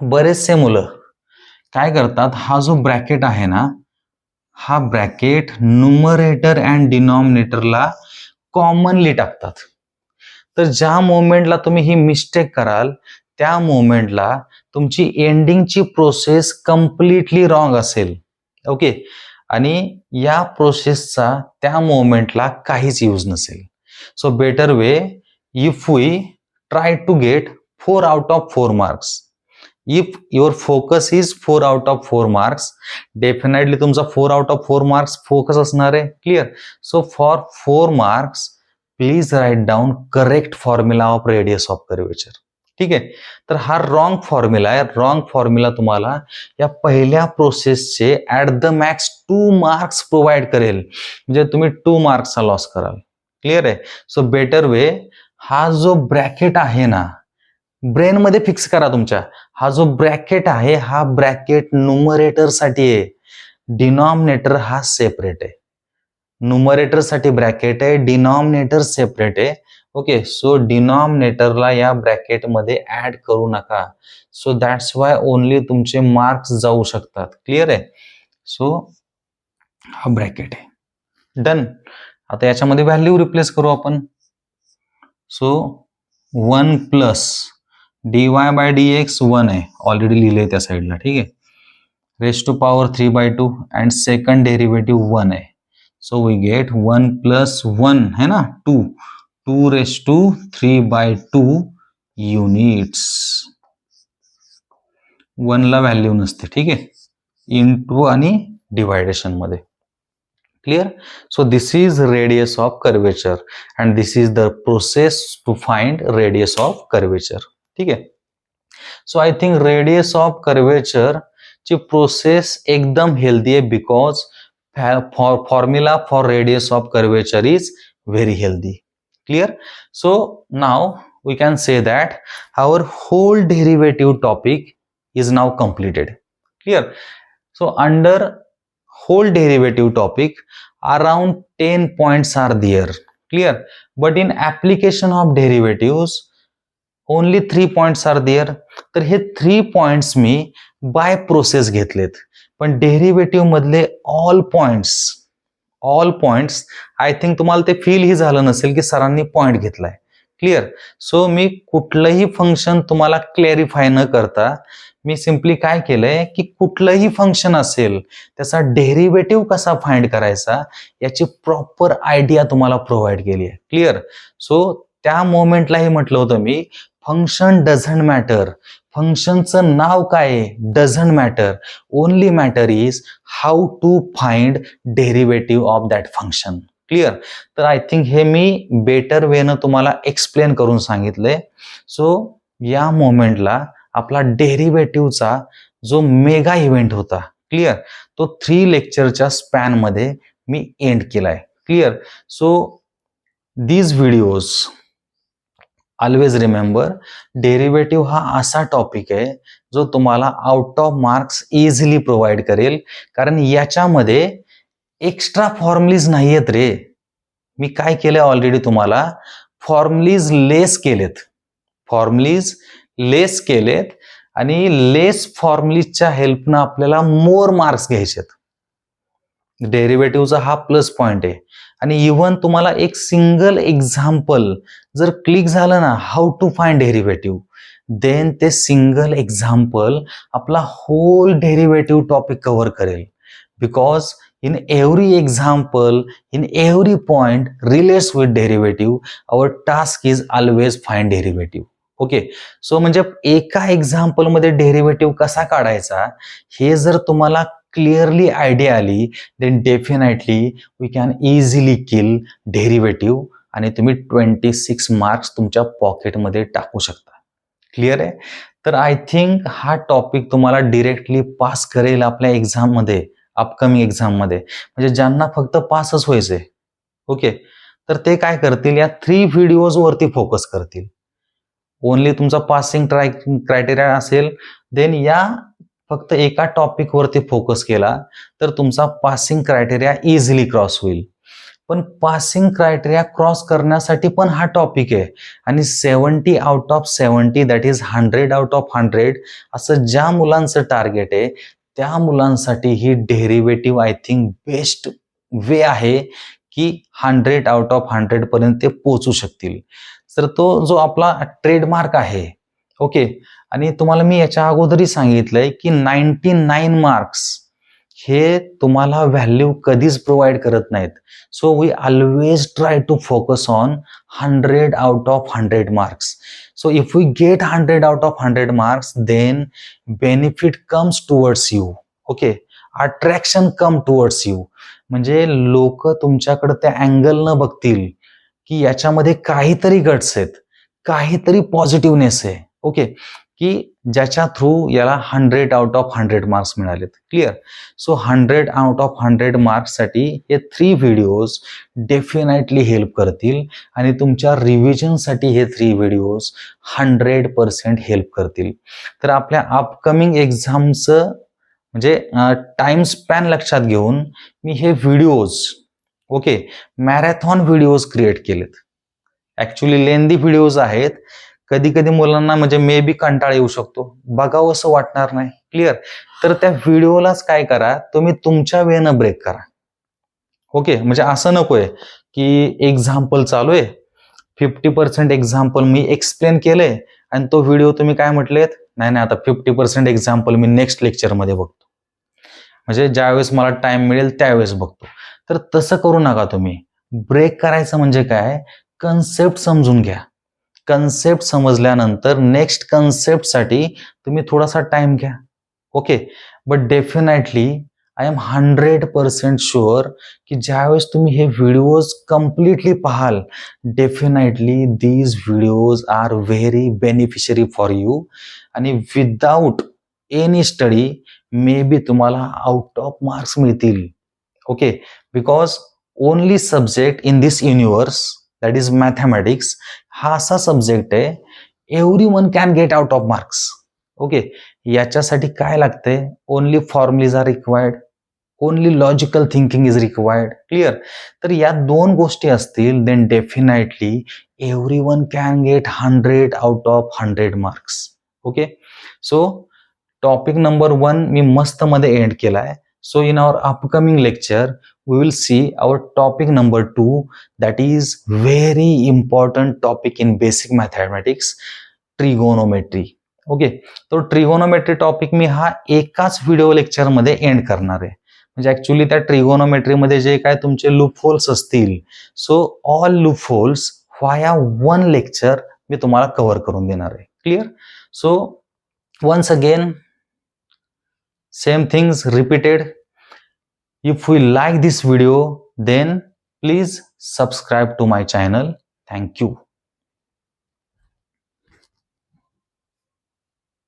बरेचसे मुलं काय करतात, हा जो ब्रॅकेट आहे ना हा ब्रॅकेट न्यूमरेटर अँड डिनॉमिनेटरला कॉमनली टाकतात. तर ज्या मोमेंटला तुम्ही ही मिस्टेक कराल त्या मोमेंटला तुमची एंडिंगची प्रोसेस कम्प्लिटली रॉंग असेल. ओके, आणि या प्रोसेसचा त्या मोमेंटला काहीच यूज नसेल. So better way if we try to get 4 out of 4 marks. If your focus is 4 out of 4 marks, definitely तुमचा 4 out of 4 marks फोकस असणार आहे. Clear? So for 4 marks please write down correct formula of radius of curvature. ठीक आहे, तर हा रॉंग फॉर्म्युला आहे. रॉंग फॉर्म्युला तुम्हाला या पहिल्या प्रोसेसचे at the max 2 marks provide करेल, म्हणजे तुम्ही 2 marksचा लॉस कराल. क्लिअर आहे? सो बेटर वे हा जो ब्रॅकेट आहे ना ब्रेन मध्ये फिक्स करा तुमच्या. हा जो ब्रॅकेट आहे हा ब्रॅकेट न्यूमरेटर साठी आहे, डिनॉमिनेटर हा सेपरेट आहे. न्यूमरेटर साठी ब्रॅकेट आहे, डिनॉमिनेटर सेपरेट आहे. ओके, सो डिनॉमिनेटरला या ब्रॅकेट मध्ये ऍड करू नका. सो दॅट्स वाय ओनली तुमचे मार्क्स जाऊ शकतात. क्लिअर आहे? सो हा ब्रॅकेट आहे. डन. आता याच्यामध्ये व्हॅल्यू रिप्लेस करू आपण. So 1 plus dy by dx 1 आहे, ऑलरेडी लिहिले त्या साईडला. ठीक आहे, raise to power 3 by 2 and second derivative 1 आहे. सो वी गेट 1 प्लस 1 है ना 2 raised to 3 by 2 युनिट्स. 1 ला व्हॅल्यू नसते. ठीक आहे, इंटू आणि डिवायडेशन मध्ये. Clear? So this is radius of curvature and this is the process to find radius of curvature. ठीक आहे, so I think radius of curvature ची प्रोसेस एकदम हेल्दी आहे because formula for radius of curvature is very healthy. Clear? So now we can say that our whole derivative topic is now completed. Clear? So under whole derivative topic around 10 points are there. Clear? But in application of derivatives only 3 points are there. तर हे 3 points मी by process घेतलेत, पण डेरिव्हेटिव्ह मधले ऑल पॉइंट्स आय थिंक तुम्हाला ते फील ही झालं नसेल की सरांनी पॉइंट घेतलाय. क्लिअर? सो मी कुठलंही फंक्शन तुम्हाला क्लॅरिफाय न करता मी सिम्पली काय केलंय की कुठलंही फंक्शन असेल त्याचा डेरिव्हेटिव्ह कसा फाइंड करायचा याची प्रॉपर आयडिया तुम्हाला प्रोव्हाइड केली आहे. क्लिअर? सो त्या मोमेंटलाही म्हटलं होतं मी फंक्शन डझंट मॅटर. फंक्शनचं नाव काय doesn't matter. Only matter is how to find derivative of that function. Clear? तर आय थिंक हे मी बेटर वेनं तुम्हाला एक्सप्लेन करून सांगितलंय. सो या मोमेंटला आपला डेरिव्हेटिव्हचा जो मेगा इव्हेंट होता, क्लिअर, तो 3 लेक्चरच्या स्पॅन मध्ये मी एंड केलाय. Clear. So these videos, always remember, derivative हा असा टॉपिक आहे जो तुम्हाला out of marks easily provide करेल, कारण याच्यामध्ये एक्स्ट्रा फॉर्म्युलीज नाही आहेत रे. मी काय केलंय ऑलरेडी, तुम्हाला फॉर्म्युलीज लेस केलेत आणि लेस फॉर्म्युलीजच्या हेल्पनं आपल्याला मोर मार्क्स घ्यायचेत. डेरिव्हेटिव्हचा हा प्लस पॉइंट आहे. आणि इव्हन तुम्हाला एक सिंगल एक्झाम्पल जर क्लिक झालं ना, how to find derivative, then ते सिंगल एक्झाम्पल आपला होल डेरिव्हेटिव्ह टॉपिक कव्हर करेल. Because in every example, in every point relates with derivative, our task is always find derivative. Okay. So म्हणजे एका एक्झाम्पल मध्ये डेरिव्हेटिव्ह कसा काढायचा हे जर तुम्हाला क्लिअरली आयडिया आली, then definitely we can easily kill derivative आणि तुम्ही 26 मार्क्स तुमच्या पॉकेटमध्ये टाकू शकता. क्लिअर आहे. तर आय थिंक हा टॉपिक तुम्हाला डिरेक्टली पास करेल आपल्या एक्झाम मध्ये, अपकमिंग एक्झाम मध्ये. म्हणजे ज्यांना फक्त पासच व्हायचंय, ओके, तर ते काय करतील, या 3 व्हिडिओज वरती फोकस करतील. ओनली तुमचा पासिंग क्रायटेरिया असेल, देन या फक्त एका टॉपिक वरती फोकस केला तर तुमचा पासिंग क्रायटेरिया इझिली क्रॉस होईल. पण पासिंग क्रायटेरिया क्रॉस करण्यासाठी पण हा टॉपिक आहे. आणि 70 out of 70 that is 100 out of 100 असं ज्या मुलांचं टार्गेट आहे, त्या मुलांसाठी ही derivative I think best way आहे की 100 आउट ऑफ 100 पर्यंत ते पोहोचू शकतील. तर तो जो आपला ट्रेडमार्क आहे, ओके, आणि तुम्हाला मी याच्या अगोदरही सांगितलंय की 99 मार्क्स हे तुम्हाला व्हॅल्यू कधीच प्रोव्हाइड करत नाहीत. So we always try to focus on 100 out of 100 marks. So if we get 100 out of 100 marks, then benefit comes towards you. Okay, attraction come towards you. म्हणजे लोक तुमच्याकडे त्या अँगल न बघतील की याच्यामध्ये काहीतरी गट्स आहेत, काहीतरी पॉझिटिव्हनेस आहे, ओके, की ज्याच्या थ्रू याला 100 आउट ऑफ 100 मार्क्स मिळालेत. Clear. So 100 out of 100 marks साठी हे 3 व्हिडिओज डेफिनेटली हेल्प करतील आणि तुमच्या रिव्हिजनसाठी हे 3 व्हिडिओज 100% हेल्प करतील. तर आपल्या अपकमिंग एक्झामचं म्हणजे टाइम स्पॅन लक्षात घेऊन मी हे videos, okay, marathon videos create केलेत. ऍक्च्युली लेंदी व्हिडिओज आहेत. कधी कधी मुलांना म्हणजे मे बी कंटाळा येऊ शकतो, बघावं असं वाटणार नाही. क्लिअर. तर त्या व्हिडिओलाच काय करा, तुम्ही तुमच्या वेळेनं ब्रेक करा. ओके, म्हणजे असं नकोय की एक्झाम्पल चालू आहे, 50% एक्झाम्पल मी एक्सप्लेन केलंय आणि तो व्हिडिओ तुम्ही काय म्हटलेत, नाही आता 50% एक्झाम्पल मी नेक्स्ट लेक्चरमध्ये बघतो, म्हणजे ज्यावेळेस मला टाइम मिळेल त्यावेळेस बघतो. तर तसं करू नका तुम्ही. ब्रेक करायचं म्हणजे काय, कन्सेप्ट समजून घ्या. कन्सेप्ट समजल्यानंतर नेक्स्ट कन्सेप्टसाठी तुम्ही थोडासा टाइम घ्या. Okay. But definitely I am 100% sure की ज्यावेळेस तुम्ही हे व्हिडिओज कम्प्लिटली पाहाल, definitely these videos are very beneficiary for you. आणि without any study may be तुम्हाला आउट ऑफ मार्क्स मिळतील. Okay. Because only subject in this universe that is mathematics हा असा सब्जेक्ट आहे, everyone can get out of marks. Okay. याच्यासाठी काय लागतंय, only formulae are required, only logical thinking is required. Clear. तर या 2 गोष्टी असतील, then definitely everyone can get 100 out of 100 marks. Okay. So topic number 1 मी मस्त मध्ये एंड केलाय. So in our upcoming lecture, we will see our topic number 2, that is very important topic in basic mathematics, trigonometry. Okay. तो ट्रिगोनोमेट्री टॉपिक मी हा एकाच व्हिडिओ लेक्चर मध्ये एंड करणार आहे. म्हणजे ऍक्च्युली त्या ट्रिगोनोमेट्री मध्ये जे काय तुमचे लूप होल्स असतील, so all loop holes via 1 lecture मी तुम्हाला कव्हर करून देणार आहे. Clear. So once again same things repeated. If we like this video, then please subscribe to my channel. Thank you.